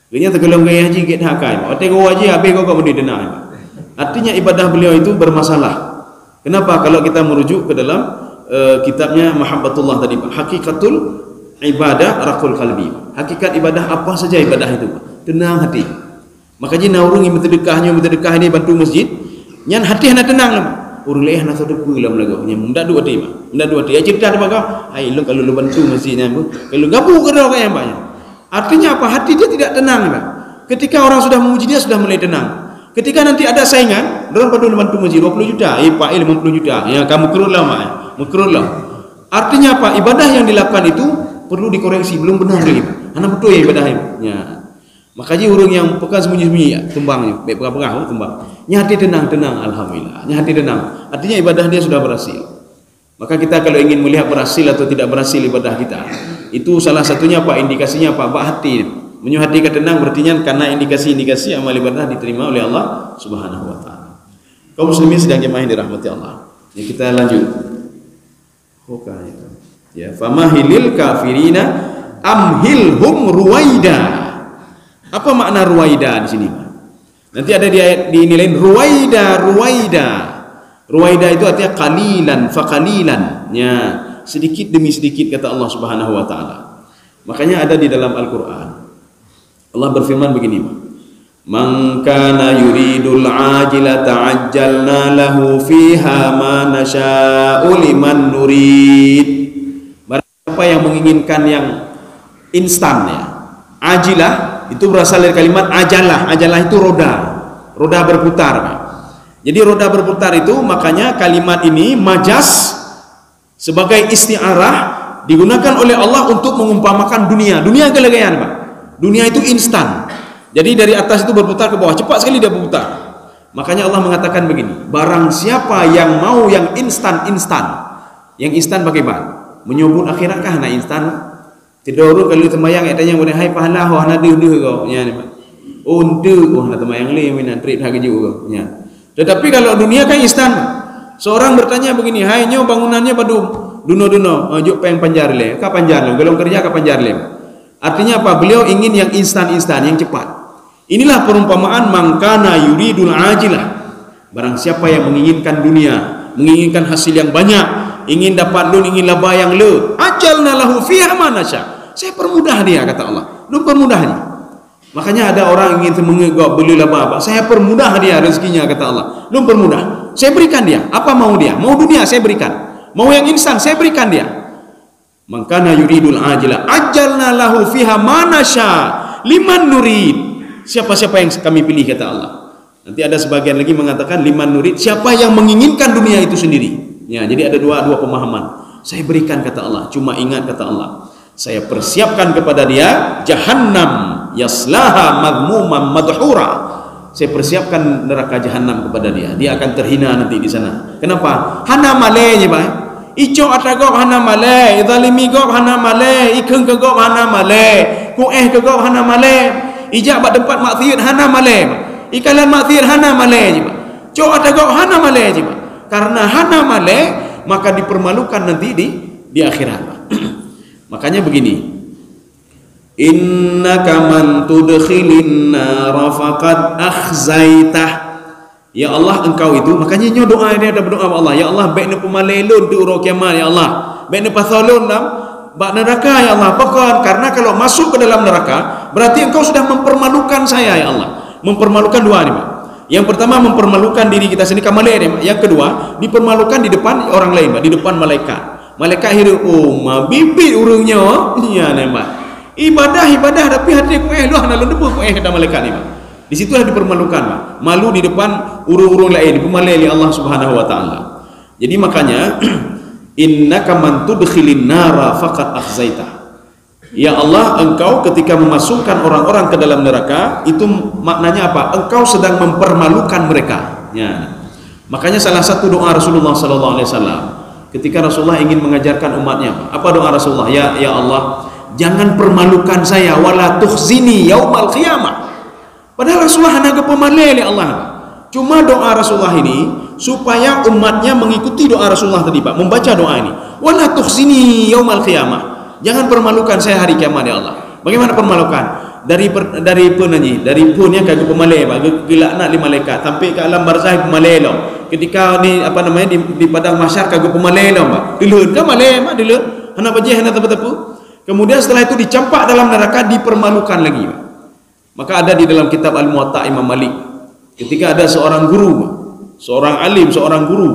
Kenya tergelong gaya haji ket hakai. Otak kau haji habis kau mesti dengar. Artinya ibadah beliau itu bermasalah. Kenapa? Kalau kita merujuk ke dalam kitabnya Mahabbatullah tadi, Hakikatul Ibadah Raqul Qalbi. Hakikat ibadah apa saja ibadah itu? Tenang hati. Makanya naurung yang bersedekahnya ini bantu masjid, nyan hati hendak tenang lah. Urang leh nak sedekah lah melagu. Nya mundak dua hati mah. Mundak dua hati. Ya cerita apa kau? Hai lu kalau lu bantu masjidnya, kalau gabu ke dah kayak banyak. Artinya apa? Hati dia tidak tenang lah. Ketika orang sudah memuji dia sudah mulai tenang. Ketika nanti ada saingan, orang pada bantu masjid 20 juta, Pak 50 juta. Ya kamu kerutlah mak. Mekerutlah. Artinya apa? Ibadah yang dilakukan itu perlu dikoreksi, belum benar lagi. Anak betul ya ibadah itu. Ya. Makanya orang yang pekan sembunyi-sembunyi tumbangnya, baik perah-perah tumbang. Nya hati tenang, alhamdulillah. Nya hati tenang. Artinya ibadah dia sudah berhasil. Maka kita kalau ingin melihat berhasil atau tidak berhasil ibadah kita, itu salah satunya apa? Indikasinya apa? Hati. Hati tenang berarti karena indikasi-indikasi amal ibadah diterima oleh Allah Subhanahu wa taala. Kaum muslimin sedang jemaah yang dirahmati Allah. Ya, kita lanjut. Ya, famahilil kafirina amhilhum ruwaida. Apa makna ruwaida di sini? Nanti ada di ayat di ini lain ruwaida. Ruwaida itu artinya qalilan faqalilan. Ya, sedikit demi sedikit kata Allah Subhanahu wa taala. Makanya ada di dalam Al-Qur'an. Allah berfirman begini, "Man kana yuridul ajilata ajjalna lahu fiha ma nasha'u liman nurid." Barang siapa yang menginginkan yang instan ya. Ajilah itu berasal dari kalimat ajalah. Ajalah itu roda berputar. Jadi roda berputar itu makanya kalimat ini majas sebagai isti'arah digunakan oleh Allah untuk mengumpamakan dunia. Dunia kelegayaan, Pak. Dunia itu instan. Jadi dari atas itu berputar ke bawah, cepat sekali dia berputar. Makanya Allah mengatakan begini, barang siapa yang mau yang instan. Yang instan bagaimana? Menyebut akhirat kah nak instan? Tidak urut kalau temayang etanya boleh hai pahala ho ana deuh kau nya ni Pak. Untu oh nak temayang le minan trip harga juga nya. Tetapi kalau dunia kan instan. Seorang bertanya begini, "Hai nyo bangunannya padu duno juk peng panjar le, ka panjar le, golong kerja ka panjar le." Artinya apa? Beliau ingin yang instan, yang cepat. Inilah perumpamaan mangkana yuridul ajilah. Barang siapa yang menginginkan dunia, menginginkan hasil yang banyak, ingin dapat lun, ingin laba yang le, ajalna lahu fiha ma nasya. Saya permudah dia kata Allah. Lu permudahnya. Makanya ada orang ingin mengegok beli laba apa? Saya permudah dia rezekinya kata Allah. Lu permudah. Saya berikan dia. Apa mau dia? Mau dunia saya berikan. Mau yang instan saya berikan dia. Mangkana yuridul ajila ajalna lahu fiha ma nasya liman nurid. Siapa-siapa yang kami pilih kata Allah. Nanti ada sebagian lagi mengatakan liman nurid, siapa yang menginginkan dunia itu sendiri. Ya, jadi ada dua pemahaman. Saya berikan kata Allah, cuma ingat kata Allah, saya persiapkan kepada dia jahannam yaslaha madhmuman madhura. Saya persiapkan neraka jahanam kepada dia. Dia akan terhina nanti di sana. Kenapa? Hana malenya, Pak. Ico atagok hana male, zalimi gok hana male, ikeng ke gok hana male, kueh ke gok hana male, ijak bak tempat maksiat hana male, ikalan maksiat hana male je, Cok atagok hana male je, karena hana male maka dipermalukan nanti di akhirat. Makanya begini, innaka man tudkhilin nar faqad akhzaitah. Ya Allah engkau itu, makanya nyo doa ini ada berdoa kepada Allah, ya Allah baik ni pemalelun tu urang kiamat ya Allah, baik ni pasalun dalam bak neraka ya Allah. Pokok karena kalau masuk ke dalam neraka berarti engkau sudah mempermalukan saya ya Allah. Mempermalukan dua ni Pak. Yang pertama mempermalukan diri kita sendiri kamale ni Pak. Yang kedua dipermalukan di depan orang lain Pak, di depan malaikat. Malaikat hidup bibit urangnya iya ni Pak. Ibadah tapi hati ku lu hana lu debu ku kata malaikat ni Pak. Di situlah dipermalukan, Pak. Malu di depan urung-urung lain, dipermalai oleh Allah Subhanahu wa taala. Jadi makanya innaka man tudkhilin nara faqad akhzaitah. Ya Allah, engkau ketika memasukkan orang-orang ke dalam neraka, itu maknanya apa? Engkau sedang mempermalukan mereka. Ya. Makanya salah satu doa Rasulullah sallallahu alaihi wasallam ketika Rasulullah ingin mengajarkan umatnya. Apa doa Rasulullah? Ya Allah, jangan permalukan saya, wala tukhzini yaumal qiyamah. Padahal Rasulullah hanya kepemalai oleh Allah. Cuma doa Rasulullah ini supaya umatnya mengikuti doa Rasulullah tadi, Pak, membaca doa ini. Wala tukhzini yaumal qiyamah. Jangan permalukan saya hari kiamat ya Allah. Bagaimana permalukan? Dari punnya kagak pemalai, Pak, gelakna li malaikat sampai ke alam barzah pemalai lo. Ketika ni apa namanya di padang mahsyar kagak pemalai lo, Pak. Dileun ka malai, Pak, dileun. Hana bajih hana tepu-tepu. Kemudian setelah itu dicampak dalam neraka, dipermalukan lagi, Pak. Maka ada di dalam kitab Al-Muwatta Imam Malik, ketika ada seorang guru, seorang alim, seorang guru,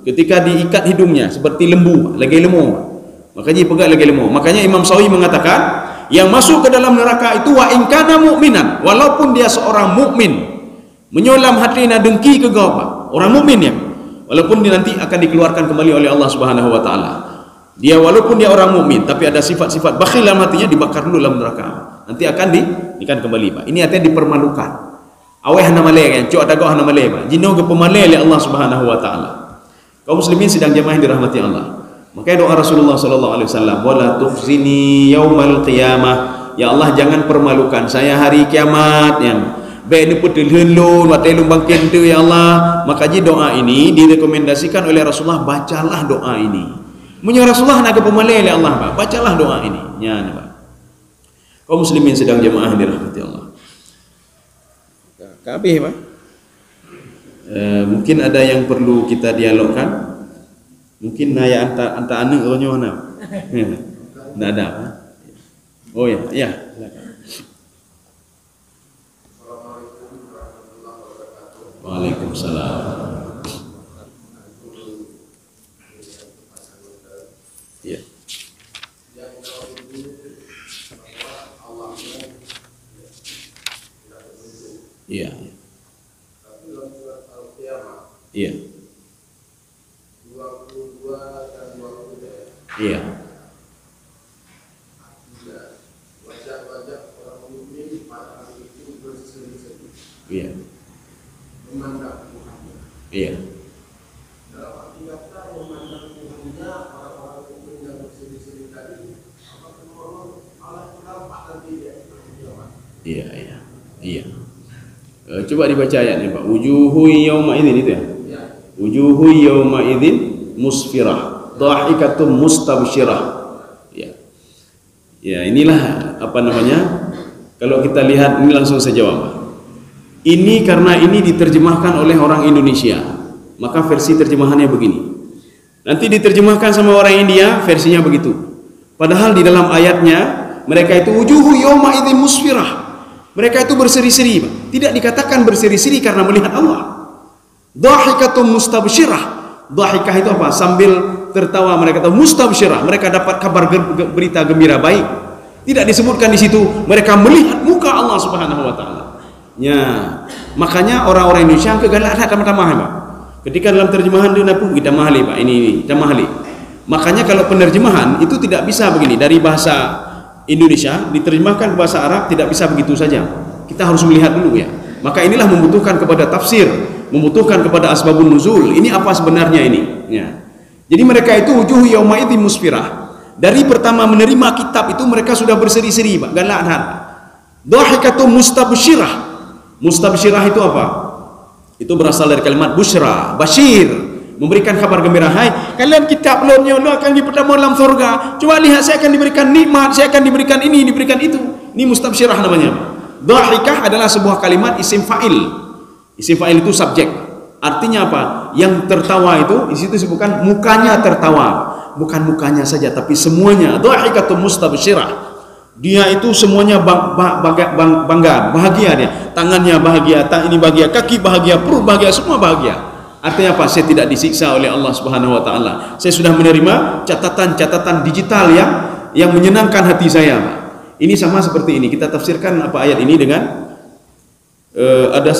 ketika diikat hidungnya seperti lembu, lagi lembu, makanya pegang lagi lembu. Makanya Imam Sawi mengatakan, yang masuk ke dalam neraka itu wa in kana mu'minan, walaupun dia seorang mukmin, menyulam hatinya dengki ke gawapa, orang mukmin ya, walaupun dia nanti akan dikeluarkan kembali oleh Allah Subhanahu wa taala. Dia walaupun dia orang mukmin tapi ada sifat-sifat bakhil dalam hatinya, dibakar dulu dalam neraka. Nanti akan dikan kembali, Pak. Ini artinya dipermalukan. Aweh hana malai kan, cuk ada gau hana malai, Pak. Jino ke pemalai oleh Allah Subhanahu wa taala. Kaum muslimin sidang jemaah yang dirahmati Allah. Makanya doa Rasulullah sallallahu alaihi wasallam, wala tukhzini yaumal qiyamah. Ya Allah, jangan permalukan saya hari kiamat yang baik ni putul henlun watai lumbang kentu ya Allah. Makanya doa ini direkomendasikan oleh Rasulullah, bacalah doa ini. Munya Rasulullah nak pemalai oleh Allah, Pak. Bacalah doa ini. Ya, Pak. Kaum muslimin sedang jemaah yang dirahmati Allah. Kabeh, Pak. Mungkin ada yang perlu kita dialogkan. Mungkin naya anta anu ronyo mana? Enggak ada. Oh ya, ya. Waalaikumsalam. Ya. Iya. Iya. Iya. Wajah-wajah orang mukmin pada hari itu berseri-seri. Iya. Memandang Tuhannya. Iya. Dalam arti kata memandang Tuhannya, orang-orang mukmin yang berseri-seri tadi, apakah Allah nampak nanti dia? Iya, iya. Iya. Coba dibaca ayatnya, Pak. Wujuhu yauma idzin itu ya. Wujuhu yauma idzin musfirah, dhahikatum mustabsyirah. Ya. Ya, inilah apa namanya? Kalau kita lihat ini langsung saja, Pak. Ini karena ini diterjemahkan oleh orang Indonesia, maka versi terjemahannya begini. Nanti diterjemahkan sama orang India, versinya begitu. Padahal di dalam ayatnya mereka itu wujuhu yauma idzin musfirah. Mereka itu berseri-seri, Pak. Tidak dikatakan berseri-seri karena melihat Allah. Dhahikatum mustabsyirah. Dhahikah itu apa? Sambil tertawa mereka tahu, mustabsyirah, mereka dapat kabar berita gembira baik. Tidak disebutkan di situ mereka melihat muka Allah Subhanahu wa taala. Ya, makanya orang-orang Indonesia kegalak tamah-tamah, Pak. Ketika dalam terjemahan dia napu kita mahali, Pak. Ini kita mahali. Makanya kalau penerjemahan itu tidak bisa begini, dari bahasa Indonesia diterjemahkan ke bahasa Arab tidak bisa begitu saja. Kita harus melihat dulu ya. Maka inilah membutuhkan kepada tafsir, membutuhkan kepada asbabun nuzul. Ini apa sebenarnya ini? Ya. Jadi mereka itu wujuh yauma idzin musfirah. Dari pertama menerima kitab itu mereka sudah berseri-seri, Pak. Galak. Dhahikatum mustabsyirah. Mustabsyirah itu apa? Itu berasal dari kalimat busyra, basyir. Memberikan kabar gembira, hai kalian kitab lo akan dipertemukan dalam surga. Coba lihat, saya akan diberikan nikmat, saya akan diberikan ini, diberikan itu. Ini mustabsyirah namanya. Dhahikah adalah sebuah kalimat isim fa'il. Isim fa'il itu subjek. Artinya apa? Yang tertawa itu di situ disebutkan mukanya tertawa. Bukan mukanya saja tapi semuanya. Dhahikatum mustabsyirah. Dia itu semuanya bangga, bahagia dia. Tangannya bahagia, ini bahagia, kaki bahagia, perut bahagia, semua bahagia. Artinya apa? Saya tidak disiksa oleh Allah Subhanahu wa taala. Saya sudah menerima catatan-catatan digital yang menyenangkan hati saya, Pak. Ini sama seperti ini. Kita tafsirkan apa ayat ini dengan ada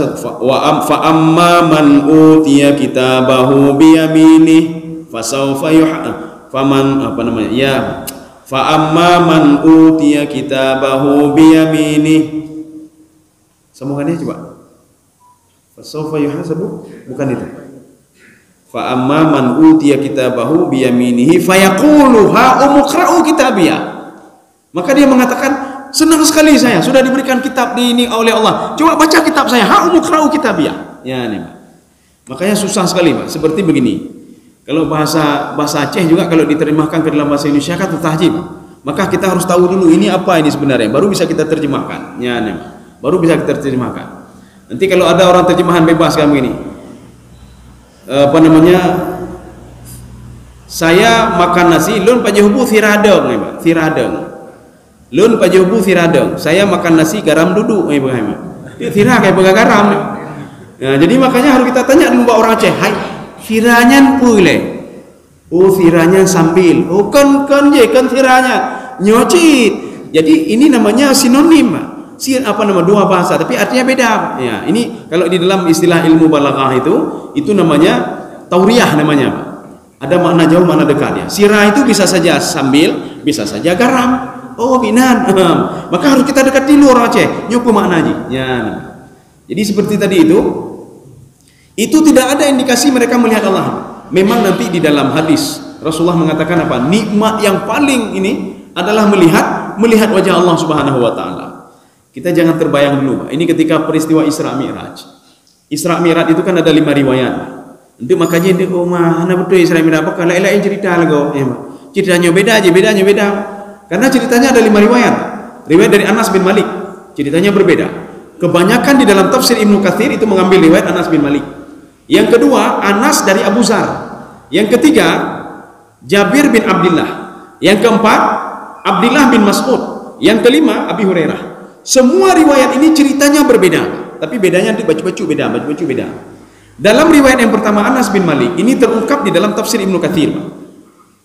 fa amma man utiya kitabahu bi yaminih fasawfa faman apa namanya? Ya. Fa amma man utiya kitabahu bi yaminih. Sambungannya coba. Fasawfa yuhasabu, bukan itu. Fa amma man utiya kitabahu bi yaminihi fayaqulu ha umqra'u kitabiyah. Maka dia mengatakan, senang sekali saya sudah diberikan kitab ini oleh Allah. Coba baca kitab saya, ha umqra'u kitabiyah. Ya ini, Pak. Makanya susah sekali, Pak. Seperti begini. Kalau bahasa Aceh juga kalau diterjemahkan ke dalam bahasa Indonesia kan tahjib. Maka kita harus tahu dulu ini apa ini sebenarnya, baru bisa kita terjemahkan. Ya ini, Pak. Baru bisa kita terjemahkan. Nanti kalau ada orang terjemahan bebas kayak begini, apa namanya, saya makan nasi lun pajehubu thiradeng, thiradeng lun pajehubu thiradeng, saya makan nasi garam duduk, thira kayak bega garam. Nah, jadi makanya harus kita tanya dulu orang Aceh, hai thiranya pule, oh thiranya sambil, oh kan je kan thiranya nyocit. Jadi ini namanya sinonim, apa nama, dua bahasa tapi artinya beda. Ya, ini kalau di dalam istilah ilmu balaghah itu namanya tauriyah namanya, Pak. Ada makna jauh, makna dekat ya. Sirah itu bisa saja sambil, bisa saja garam. Oh, binan. Maka harus kita dekat dulu orang Aceh. Nyoba maknanya. Ya. Jadi seperti tadi itu tidak ada indikasi mereka melihat Allah. Memang nanti di dalam hadis Rasulullah mengatakan apa? Nikmat yang paling ini adalah melihat wajah Allah Subhanahu wa taala. Kita jangan terbayang dulu, Pak. Ini ketika peristiwa Isra Mi'raj. Isra Mi'raj itu kan ada 5 riwayat. Nanti makanya dia mana betul Isra Mi'raj apa kalau lain cerita lagu. Ya, ceritanya beda aja, bedanya beda. Karena ceritanya ada 5 riwayat. Riwayat dari Anas bin Malik, ceritanya berbeda. Kebanyakan di dalam tafsir Ibnu Katsir itu mengambil riwayat Anas bin Malik. Yang kedua, Anas dari Abu Zar. Yang ketiga, Jabir bin Abdullah. Yang keempat, Abdullah bin Mas'ud. Yang kelima, Abi Hurairah. Semua riwayat ini ceritanya berbeda, tapi bedanya di baju-baju beda. Dalam riwayat yang pertama Anas bin Malik, ini terungkap di dalam tafsir Ibnu Katsir.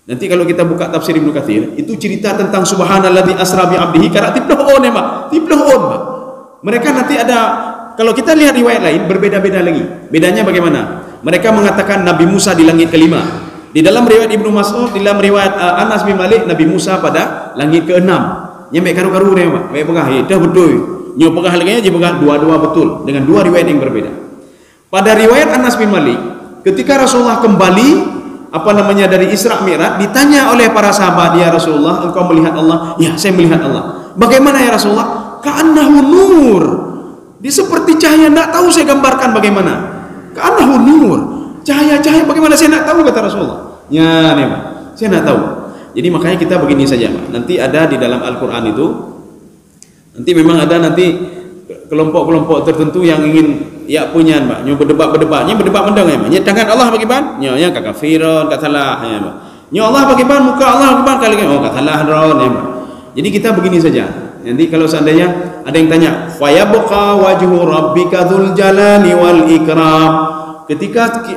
Nanti kalau kita buka tafsir Ibnu Katsir, itu cerita tentang subhanalladzi asra bi 'abdihi karena tiplohon ya, Pak. Tiplohon, Pak. Mereka nanti ada, kalau kita lihat riwayat lain berbeda-beda lagi. Bedanya bagaimana? Mereka mengatakan Nabi Musa di langit kelima. Di dalam riwayat Ibnu Mas'ud, di dalam riwayat Anas bin Malik, Nabi Musa pada langit ke-6. Nyampe karu-karu dia, Pak. Baik pegah, itu betul. Nyo pegah lagi aja pegah dua-dua betul dengan dua riwayat yang berbeda. Pada riwayat Anas bin Malik, ketika Rasulullah kembali dari Isra Mi'raj, ditanya oleh para sahabat, "Ya Rasulullah, engkau melihat Allah?" "Ya, saya melihat Allah." "Bagaimana ya Rasulullah?" "Ka'annahu nur." Dia seperti cahaya, enggak tahu saya gambarkan bagaimana. Ka'annahu nur. Cahaya-cahaya bagaimana saya enggak tahu, kata Rasulullah. Ya, nih, Pak. Saya enggak tahu. Jadi makanya kita begini saja, Pak. Nanti ada di dalam Al-Qur'an itu, nanti memang ada nanti kelompok-kelompok tertentu yang ingin ya punya, Pak. Nyo berdebat mendang ya, Pak. Nyatakan Allah bagaimana? Nyo ya kakafiron, katalah ya, Pak. Nyo Allah bagaimana? Muka Allah bagaimana kali kan? Oh, katalah ron ya, Pak. Jadi kita begini saja. Nanti kalau seandainya ada yang tanya, "Fayabqa wajhu rabbika dzul jalali wal ikram." Ketika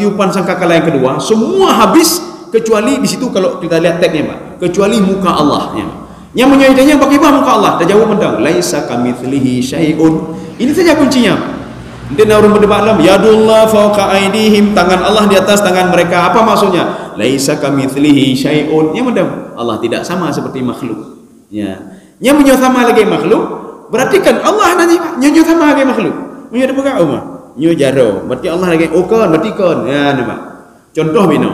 tiupan sangkakala yang kedua, semua habis kecuali di situ kalau kita lihat tagnya, Pak. Kecuali muka Allah ya. Yang menyanyikannya bagaimana muka Allah? Terjawab mendang, "Laisa kamitslihi syai'un." Ini saja kuncinya. Nanti orang berdebat dalam yadullah fawqa aydihim, tangan Allah di atas tangan mereka. Apa maksudnya? Laisa kamitslihi syai'un. Yang mendang, Allah tidak sama seperti makhluk. Ya. Yang menyama lagi makhluk, berarti kan Allah nanti nyo sama lagi makhluk. Nyo ada pegang umah. Nyo jaro, berarti Allah lagi okon, berarti kon. Ya, nampak. Contoh bino.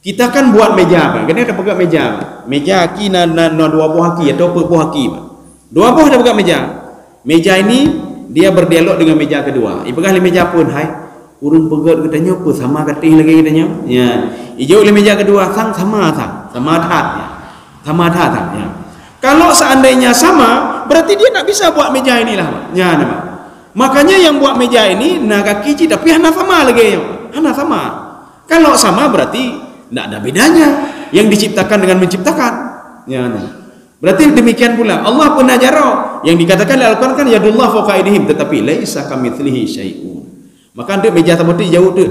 Kita kan buat meja, Pak. Kena ada pegang meja. Meja aki na dua buah aki atau buah aki, Pak. Dua buah ada pegang meja. Meja ini dia berdialog dengan meja kedua. Ipegah le meja pun, hai. Urun pegat katanya pun sama katih lagi katanya. Ya. Ijo le meja kedua sama tat ya. Sama tat ya. Kalau seandainya sama, berarti dia tak bisa buat meja inilah, Pak. Ya, nampak. Makanya yang buat meja ini naga kicik tapi hana sama lagi, hana sama. Kalau sama berarti tidak ada bedanya yang diciptakan dengan menciptakan. Ya, berarti demikian pula Allah pun najaro yang dikatakan dalam Al-Qur'an kan yadullah fawqa aydihim, tetapi laisa kamitslihi syai'un. Maka dia meja seperti jauh tu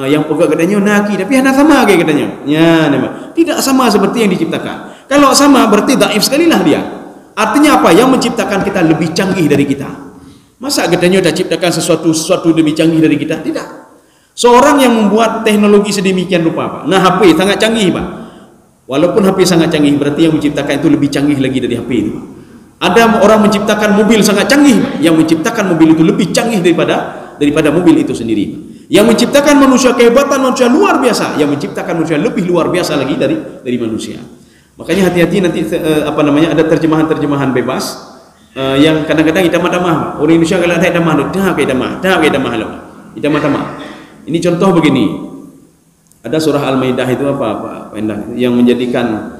yang pegak katanya naki tapi hana sama lagi katanya. Ya, tidak sama seperti yang diciptakan. Kalau sama berarti dhaif sekali lah dia. Artinya apa? Yang menciptakan kita lebih canggih dari kita. Masa katanya dah ciptakan sesuatu lebih canggih dari kita? Tidak. Seorang yang membuat teknologi sedemikian rupa, Pak. Nah, HP sangat canggih, Pak. Walaupun HP sangat canggih, berarti yang menciptakan itu lebih canggih lagi dari HP itu. Ada orang menciptakan mobil sangat canggih, Pak. Yang menciptakan mobil itu lebih canggih daripada mobil itu sendiri, Pak. Yang menciptakan manusia, kehebatan manusia luar biasa, yang menciptakan manusia lebih luar biasa lagi dari manusia. Makanya hati-hati nanti ada terjemahan-terjemahan bebas yang kadang-kadang idamah-damah. Orang Indonesia kalau ada idamah lah. Ini contoh begini. Ada surah Al-Maidah itu apa yang menjadikan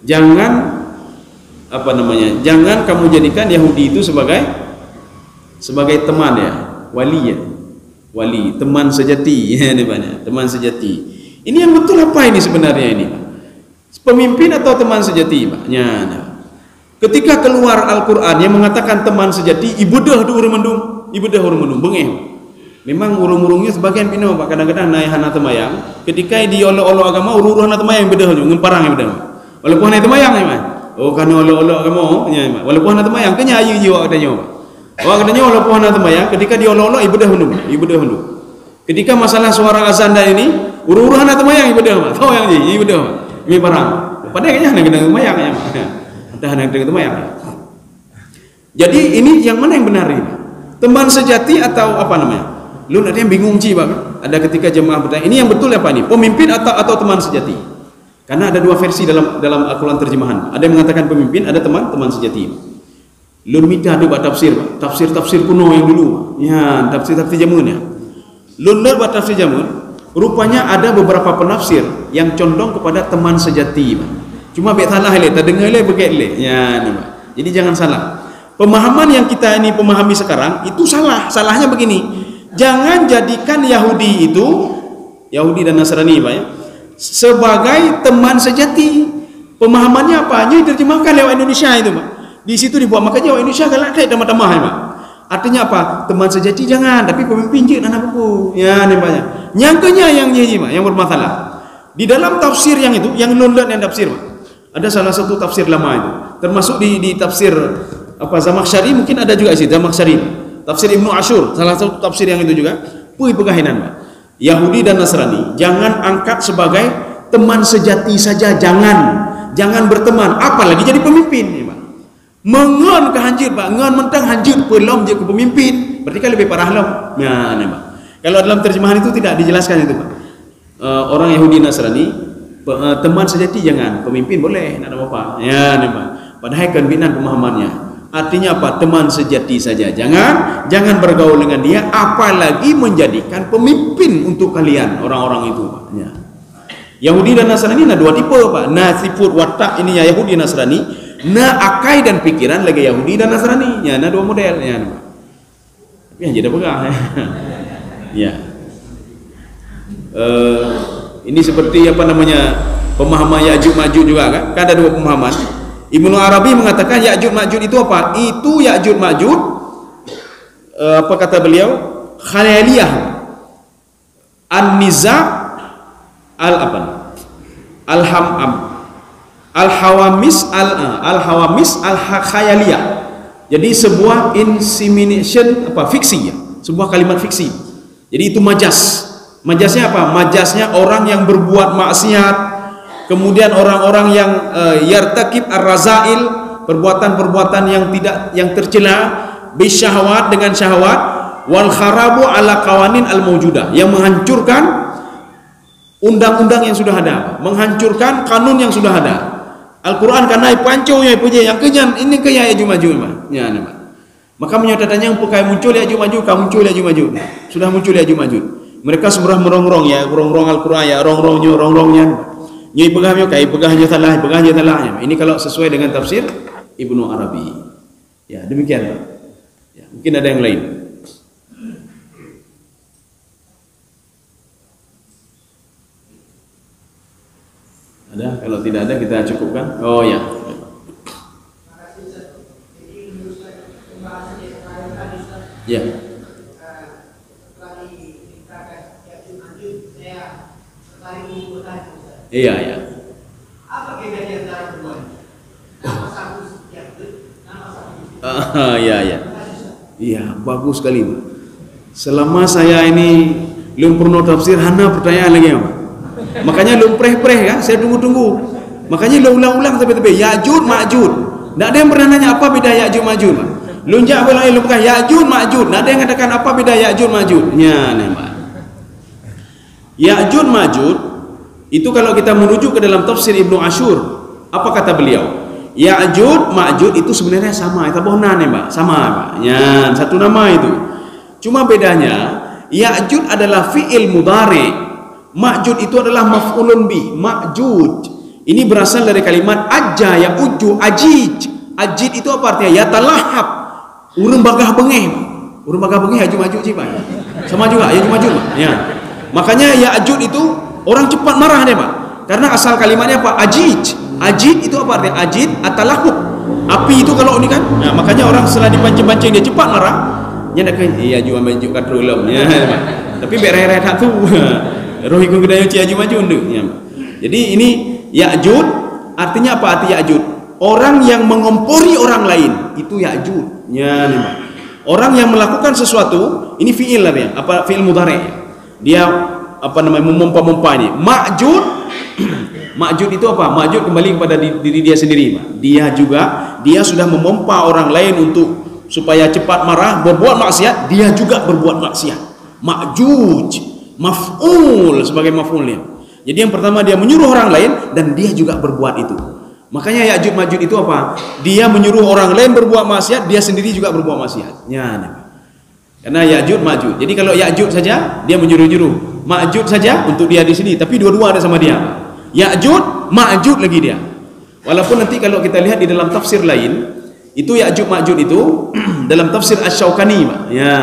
jangan kamu jadikan Yahudi itu sebagai teman ya, wali, teman sejati ya, teman sejati. Ini yang betul apa ini sebenarnya ini? Pemimpin atau teman sejati, Pak? Ketika keluar Al-Qur'an yang mengatakan teman sejati, ibudah urung mendung, bengeh. Memang urung-urungnya sebagian pino, Pak, kadang-kadang naik hana temayang, ketika dia olok-olok agama urung hana temayang bedah ngemparang bedah. Walaupun hana temayang ya, Pak. Oh, kan olok-olok agama nya, Pak. Walaupun hana temayang kenya ayu jiwa katanya, Pak. Katanya walaupun hana temayang, ketika dia olok-olok ibudah mendung. Ketika masalah suara azan dan ini, urung-urung hana temayang ibudah, Pak. Tahu yang ji, ibudah, Pak. Ini barang. Padahal kayaknya hana temayang ya, Pak. Entah hana temayang. Jadi ini yang mana yang benar ini? Teman sejati atau apa namanya? Lu nanti yang bingung sih, Pak. Ada ketika jemaah bertanya, ini yang betul apa ini? Pemimpin atau teman sejati? Karena ada dua versi dalam Al-Qur'an terjemahan. Ada yang mengatakan pemimpin, ada teman sejati. Lu minta ada buat tafsir, Pak. Tafsir kuno yang dulu. Ya, tafsir jamun ya. Lu buat tafsir jamun, rupanya ada beberapa penafsir yang condong kepada teman sejati, Pak. Cuma bet salah le, tak dengar le begitu le. Ya, Pak. Jadi jangan salah. Pemahaman yang kita ini pemahami sekarang itu salah. Salahnya begini. Jangan jadikan Yahudi dan Nasrani, Pak ya, sebagai teman sejati. Pemahamannya apa? Ini diterjemahkan lewat Indonesia itu, Pak. Di situ dibuat, makanya orang Indonesia galak kayak tamah-tamah ya, Pak. Artinya apa? Teman sejati jangan, tapi pemimpin je anak buku. Ya, ini banyak. Nyangkanya yang nyanyi, Pak, yang bermasalah. Di dalam tafsir yang itu, yang London yang tafsir, Pak. Ada salah satu tafsir lama itu. Termasuk di tafsir Zamakhsyari, mungkin ada juga sih Zamakhsyari. Tafsir Ibnu Ashur, salah satu tafsir yang itu juga, pegahinan, Pak. Yahudi dan Nasrani jangan angkat sebagai teman sejati saja, jangan berteman, apalagi jadi pemimpin, ya, Pak. Mengon ke hanjir, Pak, ngon mentang hanjir pelom je ke pemimpin, berarti kan lebih parah lom. Ya, Pak. Kalau dalam terjemahan itu tidak dijelaskan itu, Pak. Orang Yahudi Nasrani teman sejati jangan, pemimpin boleh, tidak ada apa-apa. Ya, Pak. Padahal kan binan pemahamannya. Artinya apa? Teman sejati saja. Jangan bergaul dengan dia, apalagi menjadikan pemimpin untuk kalian orang-orang itu, Pak. Ya. Yahudi dan Nasrani ada dua tipe, Pak. Sifat watak ini ya Yahudi Nasrani, akai dan pikiran lagi Yahudi dan Nasrani. Ya, dua model ya, Pak. Tapi yang jadi pegang. Ya. Ini seperti pemahaman Ya'juj Ma'juj juga kan? Kan ada dua pemahaman. Ibnu Arabi mengatakan Ya'juj Ma'juj itu apa? Itu Ya'juj Ma'juj apa kata beliau? Khayaliyah. An-niza al-hawamis al-khayaliyah. Jadi sebuah insemination fiksi ya. Sebuah kalimat fiksi. Jadi itu majas. Majasnya apa? Majasnya orang yang berbuat maksiat. Kemudian orang-orang yang yartakib ar-razail, perbuatan-perbuatan yang tercela, bisyahwat dengan syahwat, wal kharabu ala qawanin al-mawjudah, yang menghancurkan undang-undang yang sudah ada, menghancurkan kanun yang sudah ada. Al-Qur'an kan naik panconya punya yang kenyan ini kayak Ya'juj Ma'juj, ya, Pak. Maka menyatakannya yang pakai muncul Ya'juj Ma'juj, kamu muncul Ya'juj Ma'juj. Sudah muncul Ya'juj Ma'juj. Mereka semua merongrong ya, rongrong Al-Qur'an ya, rongrongnya. Nyai pegahnya kai pegahnya salah. Ini kalau sesuai dengan tafsir Ibnu Arabi. Ya, demikian, Pak. Ya, mungkin ada yang lain. Ada? Kalau tidak ada kita cukupkan. Oh ya. Ya. Iya, iya. Apa bedanya antara keduanya? Nama satu Ya'juj, nama satu. Iya. Iya, bagus sekali, Pak. Selama saya ini belum pernah tafsir, hana pertanyaan lagi, Pak. Makanya belum preh-preh ya, saya tunggu-tunggu. Makanya lo ulang-ulang sampai Ya'juj Ma'juj. Tidak ada yang pernah nanya apa beda Ya'juj Ma'juj, Pak. Lunjak belai lupakan Ya'juj Ma'juj. Tidak ada yang katakan apa beda Ya'juj Ma'juj. Ya, nih, Pak. Ya'jud Ma'jud itu kalau kita merujuk ke dalam tafsir Ibnu Ashur, apa kata beliau? Ya'jud Ma'jud itu sebenarnya sama, itu bohnan ya Mbak, sama Mbak. Ya, satu nama itu. Cuma bedanya Ya'jud adalah fi'il mudhari, Ma'jud itu adalah maf'ulun bi, Ma'jud. Ini berasal dari kalimat ajja ya'ujju ajij. Ajij itu apa artinya? Ya talahab, urang bagah bengeh. Urang bagah bengeh aju maju sih Pak. Sama juga ya maju Pak. Ya. Makanya Ya'jud itu orang cepat marah deh Pak. Karena asal kalimatnya apa? Ajij. Ajij itu apa artinya? Ajij atalahub. Api itu kalau ini kan. Nah, makanya orang setelah dipancing-pancing dia cepat marah. Nya nak iya jual maju kadrulum ya. Tapi berai-rai tak tu. Roh ikut kedai uci aju maju undu. Ya. Jadi ini Ya'jud artinya apa arti Ya'jud? Orang yang mengompori orang lain itu Ya'jud. Ya, nih, Pak. Orang yang melakukan sesuatu ini fi'il lah ya, apa fi'il mudhari. Dia apa namanya memompa-mompa ini. Ma'jud Ma'jud itu apa? Ma'jud kembali kepada diri dia sendiri, Pak. Dia sudah memompa orang lain untuk supaya cepat marah, berbuat maksiat, dia juga berbuat maksiat. Ma'juj, maf'ul sebagai maf'ulnya. Jadi yang pertama dia menyuruh orang lain dan dia juga berbuat itu. Makanya Ya'jud Ma'jud itu apa? Dia menyuruh orang lain berbuat maksiat, dia sendiri juga berbuat maksiat. Ya, karena Ya'jud Ma'jud. Jadi kalau Ya'jud saja dia menyuruh-nyuruh, Ma'jud saja untuk dia di sini, tapi dua-dua ada sama dia. Ya'jud Ma'jud lagi dia. Walaupun nanti kalau kita lihat di dalam tafsir lain, itu Ya'jud Ma'jud itu dalam tafsir Asy-Syaukani. Ya.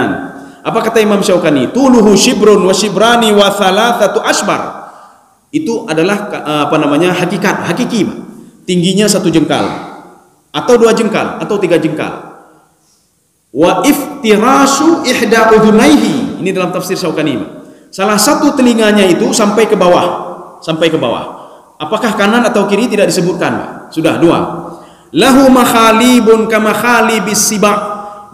Apa kata Imam Syaukani? Tuluhu shibrun wa shibrani wa thalathatu ashbar. Itu adalah apa namanya? Hakiki. Tingginya 1 jengkal atau 2 jengkal atau 3 jengkal. Wa iftirashu ihda udhunaihi. Ini dalam tafsir Syaukani. Salah satu telinganya itu sampai ke bawah. Apakah kanan atau kiri tidak disebutkan, Pak? Sudah 2. Lahu makhalibun kama khalibis sibak.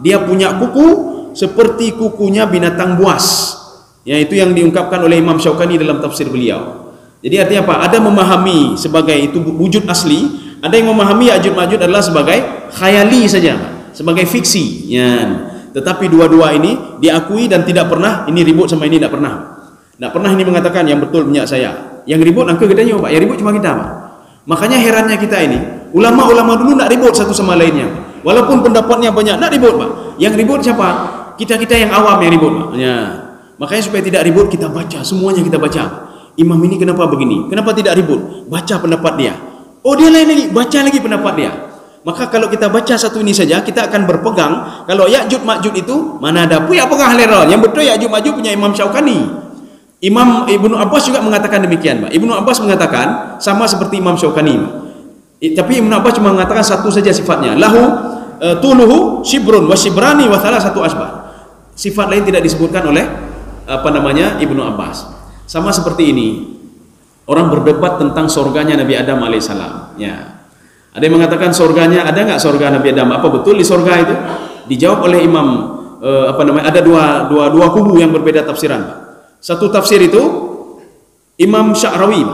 Dia punya kuku seperti kukunya binatang buas. Ya, itu yang diungkapkan oleh Imam Syaukani dalam tafsir beliau. Jadi artinya apa? Ada memahami sebagai itu wujud asli, ada yang memahami Ya'jud Ma'jud adalah sebagai khayali saja, sebagai fiksi. Ya. Tetapi dua-dua ini diakui dan tidak pernah ini ribut sama ini, tidak pernah. Tidak pernah ini mengatakan yang betul punya saya. Yang ribut angka gedenya Pak, yang ribut cuma kita, Pak. Makanya herannya kita ini, ulama-ulama dulu tidak ribut satu sama lainnya. Walaupun pendapatnya banyak, tidak ribut, Pak. Yang ribut siapa? Kita yang awam yang ribut, Pak. Ya. Makanya supaya tidak ribut kita baca, semuanya kita baca. Imam ini kenapa begini? Kenapa tidak ribut? Baca pendapat dia. Oh, dia lain lagi, baca lagi pendapat dia. Maka kalau kita baca satu ini saja, kita akan berpegang kalau Ya'jud Ma'jud itu mana ada punya pegang haleron. Yang betul Ya'jud Ma'jud punya Imam Syaukani. Imam Ibnu Abbas juga mengatakan demikian, Pak. Ibnu Abbas mengatakan sama seperti Imam Syaukani. Tapi Ibnu Abbas cuma mengatakan satu saja sifatnya. Lahu tuluhu shibrun wa shibrani wa thalathatu ashbar. Sifat lain tidak disebutkan oleh apa namanya Ibnu Abbas. Sama seperti ini, orang berdebat tentang surganya Nabi Adam alaihissalam. Ya, ada yang mengatakan surganya ada nggak surga Nabi Adam? Apa betul di surga itu? Dijawab oleh Imam apa namanya? Ada dua kubu yang berbeda tafsiran. Satu tafsir itu Imam Sya'rawi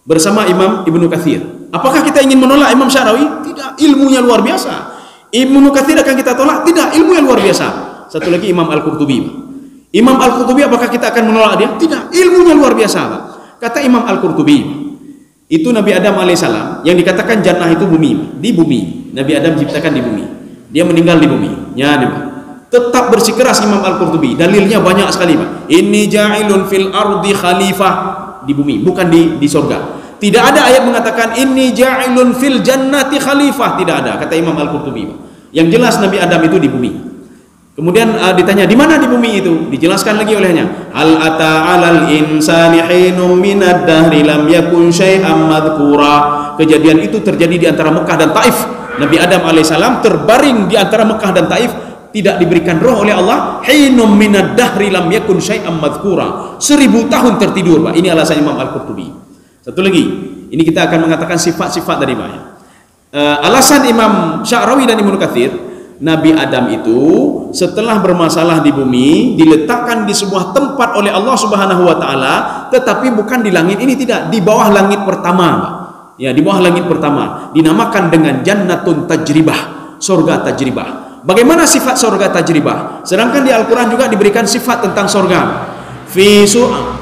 bersama Imam Ibnu Katsir. Apakah kita ingin menolak Imam Sya'rawi? Tidak, ilmunya luar biasa. Ibnu Katsir akan kita tolak? Tidak, ilmunya luar biasa. Satu lagi Imam Al-Qurtubi. Imam Al-Qurtubi apakah kita akan menolak dia? Tidak, ilmunya luar biasa, Pak. Kata Imam Al-Qurtubi, itu Nabi Adam alaihissalam yang dikatakan jannah itu bumi, di bumi. Nabi Adam diciptakan di bumi. Dia meninggal di bumi. Ya, Pak. Tetap bersikeras Imam Al-Qurtubi. Dalilnya banyak sekali, Pak. Inni ja'ilun fil ardi khalifah, di bumi, bukan di surga. Tidak ada ayat mengatakan inni ja'ilun fil jannati khalifah, tidak ada, kata Imam Al-Qurtubi. Yang jelas Nabi Adam itu di bumi. Kemudian ditanya di mana di bumi itu? Dijelaskan lagi olehnya. Hal ata 'alal insani hinum minad dahri lam yakun syai'an madhkura. Kejadian itu terjadi di antara Mekah dan Taif. Nabi Adam alaihissalam terbaring di antara Mekah dan Taif, tidak diberikan roh oleh Allah. Hinum minad dahri lam yakun syai'an madhkura. 1000 tahun tertidur, Pak. Ini alasan Imam Al-Qurtubi. Satu lagi, ini kita akan mengatakan sifat-sifat dari Pak. Alasan Imam Sya'rawi dan Ibnu Katsir, Nabi Adam itu setelah bermasalah di bumi diletakkan di sebuah tempat oleh Allah Subhanahu wa taala, tetapi bukan di langit ini, tidak, di bawah langit pertama. Ya, di bawah langit pertama, dinamakan dengan Jannatun Tajribah, surga tajribah. Bagaimana sifat surga tajribah? Sedangkan di Al-Qur'an juga diberikan sifat tentang surga. fi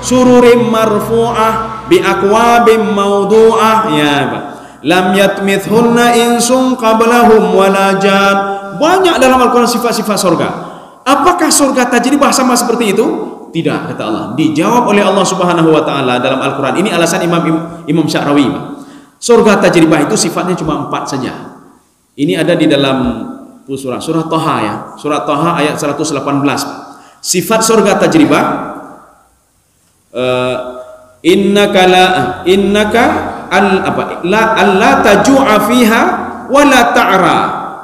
sururim marfu'ah bi akwabim mawdu'ah, ya Pak. Lam yatmithunna insun qablahum wala jan. Banyak dalam Al-Quran sifat-sifat surga. Apakah surga tajribah sama seperti itu? Tidak, kata Allah. Dijawab oleh Allah Subhanahu wa taala dalam Al-Quran. Ini alasan Imam Sya'rawi. Surga tajribah itu sifatnya cuma 4 saja. Ini ada di dalam surah Thaha, ya. Surah Thaha ayat 118. Sifat surga tajribah, innaka alla taju'a fiha wala ta'ra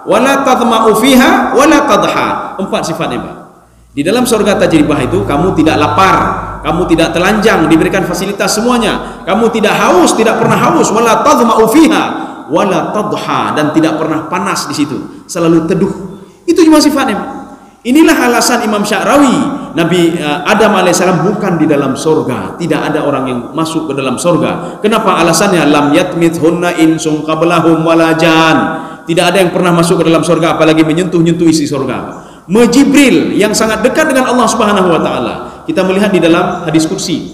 wala tadma'u fiha wala tadha. 4 sifatnya, Pak. Di dalam surga tajribah itu kamu tidak lapar, kamu tidak telanjang, diberikan fasilitas semuanya. Kamu tidak haus, tidak pernah haus, wala tadma'u fiha wala tadha, dan tidak pernah panas di situ, selalu teduh. Itu cuma sifatnya, Pak. Inilah alasan Imam Sya'rawi, Nabi Adam alaihissalam bukan di dalam surga. Tidak ada orang yang masuk ke dalam surga. Kenapa? Alasannya lam yatmithunna insun qablahum wala jan. Tidak ada yang pernah masuk ke dalam surga apalagi menyentuh-nyentuh isi surga. Jibril yang sangat dekat dengan Allah Subhanahu wa taala. Kita melihat di dalam hadis qudsi,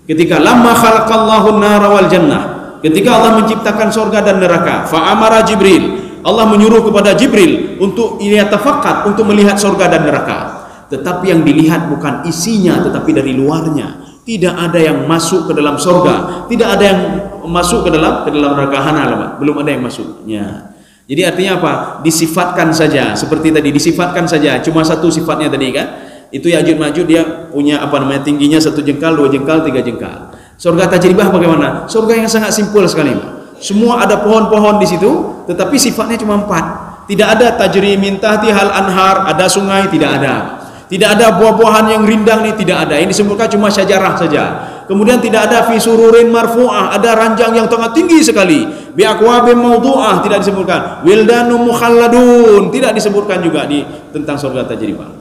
ketika lamma khalaqallahu an-nara wal jannah, ketika Allah menciptakan surga dan neraka, fa amara Jibril, Allah menyuruh kepada Jibril untuk yatafaqat, untuk melihat surga dan neraka. Tetapi yang dilihat bukan isinya, tetapi dari luarnya. Tidak ada yang masuk ke dalam surga, tidak ada yang masuk ke dalam neraka, hana, belum ada yang masuk. Ya. Jadi artinya apa? Disifatkan saja, seperti tadi disifatkan saja. Cuma satu sifatnya tadi kan. Itu Ya'juj Ma'juj dia punya tingginya 1 jengkal, 2 jengkal, 3 jengkal. Surga tajribah bagaimana? Surga yang sangat simpel sekali, Pak. Semua ada pohon-pohon di situ, tetapi sifatnya cuma 4. Tidak ada tajri min tahtihal anhar, ada sungai, tidak ada. Tidak ada buah-buahan yang rindang, nih tidak ada. Ini disebutkan cuma syajarah saja. Kemudian tidak ada fi sururin marfu'ah, ada ranjang yang sangat tinggi sekali. Bi akwabim mawdu'ah, tidak disebutkan. Wildanum mukhalladun, tidak disebutkan juga tentang surga tajribah.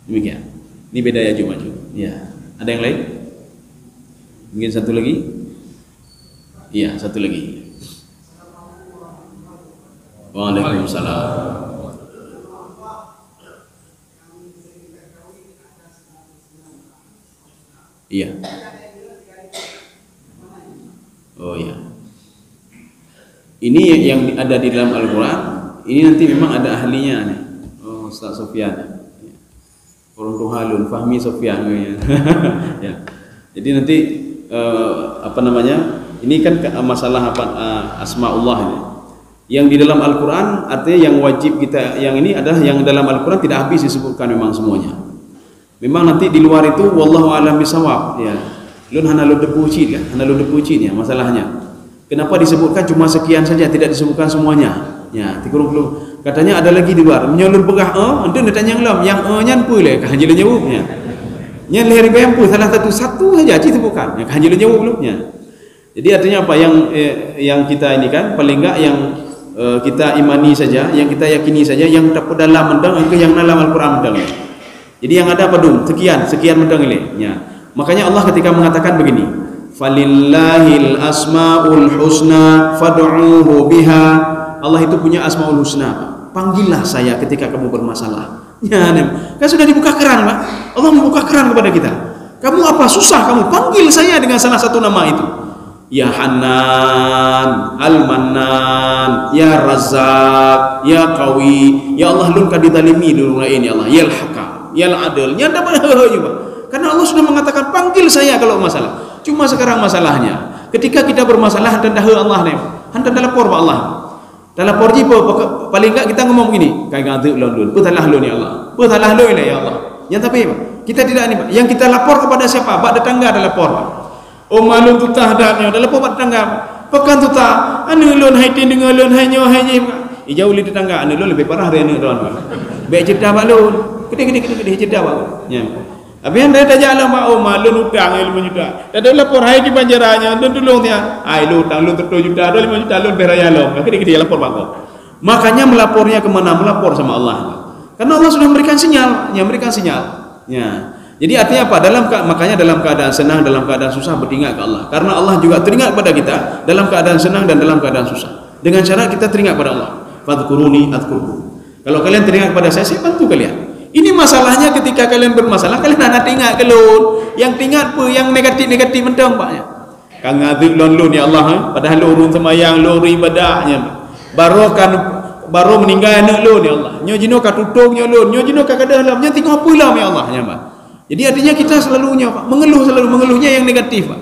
Demikian. Ini beda Ya'juj Ma'juj. Ya. Ada yang lain? Mungkin satu lagi? Iya, satu lagi. Waalaikumsalam. Iya. Oh ya. Ini yang ada di dalam Al-Quran. Ini nanti memang ada ahlinya nih. Oh, Ustaz Sofyan. Orang Tuhalun, Fahmi Sofyan. Ya. Jadi nanti ini kan masalah asmaullah ini. Yang di dalam Al-Quran artinya yang wajib kita, yang ini adalah yang dalam Al-Quran tidak habis disebutkan memang semuanya. Memang nanti di luar itu wallahu a'lam bisawab, ya. Lun hana lu depucit kan, hana lu depucit ya masalahnya. Kenapa disebutkan cuma sekian saja, tidak disebutkan semuanya? Ya, tikurung katanya ada lagi di luar. Menyolur begah ente nak tanya yang nyan puleh kah haji nyawubnya. Nyan leher bempu salah satu saja disebutkan. Ya kah haji nyawubnya. Jadi artinya apa yang kita ini kan paling enggak yang kita imani saja, yang kita yakini saja, yang dapat dalam mendang ke yang dalam Al-Quran mendang. Jadi yang ada apa dong? Sekian mendang ini. Ya. Makanya Allah ketika mengatakan begini, falillahil asmaul husna fad'uuhu biha. Allah itu punya asmaul husna. Panggillah saya ketika kamu bermasalah. Ya, kan sudah dibuka keran, Pak. Allah membuka keran kepada kita. Kamu apa susah kamu? Panggil saya dengan salah satu nama itu. Ya Hanan, Al-Mannan, Ya Razzaq, Ya Qawi. Ya Allah lun kadidalimi dulu ini Allah. Ya Al-Hakam, Ya Al-Adil. Ya dapat juga. Karena Allah sudah mengatakan panggil saya kalau masalah. Cuma sekarang masalahnya, ketika kita bermasalah hendak Allah nih, hendak lapor Pak Allah. Dalam lapor jipo paling enggak kita ngomong begini, kayak ngaduk lon, betalah lon ya Allah. Betalah lon ya Allah. Yang tapi Pak, kita tidak ini Pak. Yang kita lapor kepada siapa? Pak tetangga ada lapor Pak. Oh malu tu tahdanya ada lapor Pak tetangga. Pekan tu tak anu lon hai tin dengan lon hai nyo hai nyi. Ijau li tetangga anu lon lebih parah dari anu tuan Pak. Baik cerita Pak lon. Gede cerita Pak. Ya. Habis anda dah jalan Pak, oh malun utang 5 juta. Dah lapor hai di banjaranya, don tolong dia. Ai lu utang lu 10 juta, 5 juta lu beraya lo. Gede-gede lapor Pak. Makanya melapornya kemana? Melapor sama Allah. Karena Allah sudah memberikan sinyal, memberikan sinyal. Ya. Jadi artinya apa? Makanya dalam keadaan senang, dalam keadaan susah beringat ke Allah. Karena Allah juga teringat kepada kita dalam keadaan senang dan dalam keadaan susah. Dengan cara kita teringat kepada Allah. Fadhkuruni adhkurkum. Kalau kalian teringat kepada saya bantu kalian. Ini masalahnya ketika kalian bermasalah, kalian nak ingat kelun. Yang ingat apa? Yang negatif-negatif mentang paknya. Kang ngaduk lon ya Allah, padahal urun semayang, lori ibadahnya. Baru meninggal anak lon ya Allah. Nyo jino ka tutung nyo lon, nyo jino ka kadalam, nyo tengok apa lah ya Allah nya, Pak. Jadi artinya kita selalunya Pak, mengeluhnya yang negatif, Pak.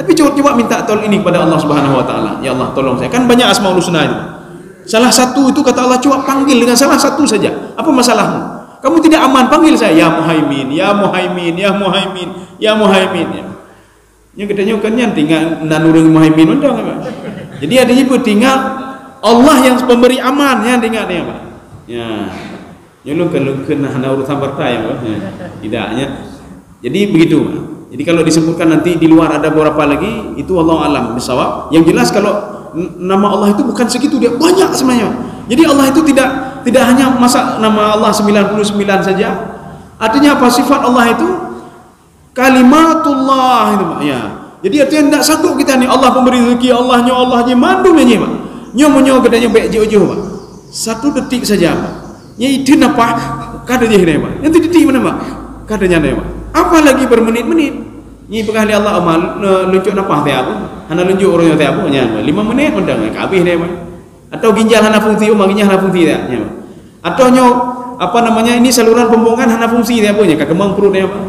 Tapi coba minta tolong ini kepada Allah Subhanahu wa taala. Ya Allah, tolong saya. Kan banyak Asmaul Husna itu. Salah satu itu kata Allah, coba panggil dengan salah satu saja. Apa masalahmu? Kamu tidak aman, panggil saya, ya Muhaimin, ya Muhaimin, ya Muhaimin, ya Muhaimin. Yang katanya kan yang tinggal nanurung Muhaimin undang apa? Jadi adanya pun tinggal Allah yang pemberi aman yang tinggal dia, Pak. Ya. Nyolong kena hana urusan partai, Pak. Tidaknya. Jadi begitu, Pak. Jadi kalau disebutkan nanti di luar ada beberapa lagi, itu Allah alam bisawab. Yang jelas kalau nama Allah itu bukan segitu, dia banyak sebenarnya. Jadi Allah itu tidak hanya masa nama Allah 99 saja. Artinya apa? Sifat Allah itu kalimatullah itu, Pak. Ya. Jadi artinya tidak sanggup kita ni Allah pemberi rezeki, Allahnya mandu aja, Pak. Nyo katanya baik jauh-jauh, Pak. 1 detik saja, Pak. Ya itu apa? Kadanya ini, Pak. Nanti detik mana, Pak? Kadanya ni, Pak. Apalagi bermenit-menit. Ni bekali Allah amal lunjuk nafas dia apa? Hana lunjuk orang dia apa nya 5 menit undang habis dia, Pak. Atau ginjal hana fungsi, ginjal hana fungsi dia nya. Atau nyo apa namanya ini saluran pembuangan hana fungsi dia apa nya kemang perut dia, Pak.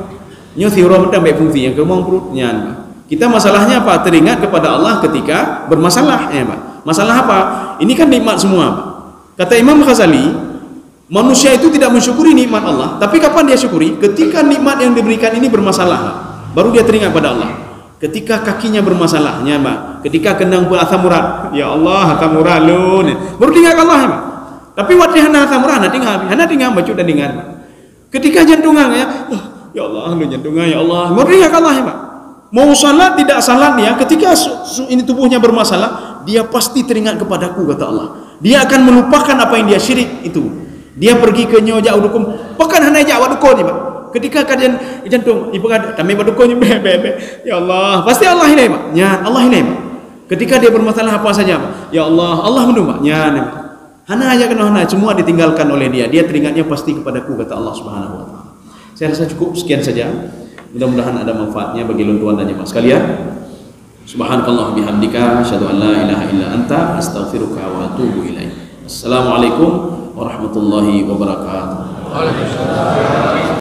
Nyo siura mendang baik fungsi yang kemang perut nya, Pak. Kita masalahnya apa? Teringat kepada Allah ketika bermasalah ya, Pak. Masalah apa? Ini kan nikmat semua, Pak. Kata Imam Ghazali, manusia itu tidak mensyukuri nikmat Allah, tapi kapan dia syukuri? Ketika nikmat yang diberikan ini bermasalah, Pak. Baru dia teringat pada Allah. Ketika kakinya bermasalahnya, Pak. Ketika kendang asam urat, ya Allah asam urat lu, baru tinggal Allah, Pak. Tapi waktu hana asam urat, hana tinggal baca dan dengar, Pak. Ketika jantungan ya Allah lu jantungan ya Allah, baru tinggal Allah, Pak. Mau salat tidak salat dia, ketika ini tubuhnya bermasalah, dia pasti teringat kepadaku kata Allah. Dia akan melupakan apa yang dia syirik itu. Dia pergi ke nyoja udukum, pekan hana jawab dukun ni, Pak. Ketika kajian jantung, ibu kata, kami berdukun ya Allah, pasti Allah ini, Pak. Ya, Allah ini, Pak. Ketika dia bermasalah apa saja, Pak. Ya Allah, Allah mendu, Pak. Ya, hana aja kena hana, semua ditinggalkan oleh dia. Dia teringatnya pasti kepadaku kata Allah Subhanahu wa taala. Saya rasa cukup sekian saja. Mudah-mudahan ada manfaatnya bagi tuan dan jemaah sekalian. Subhanakallah bihamdika asyhadu an la ilaha illa anta astaghfiruka wa atubu ilaik. Assalamualaikum warahmatullahi wabarakatuh. Waalaikumsalam.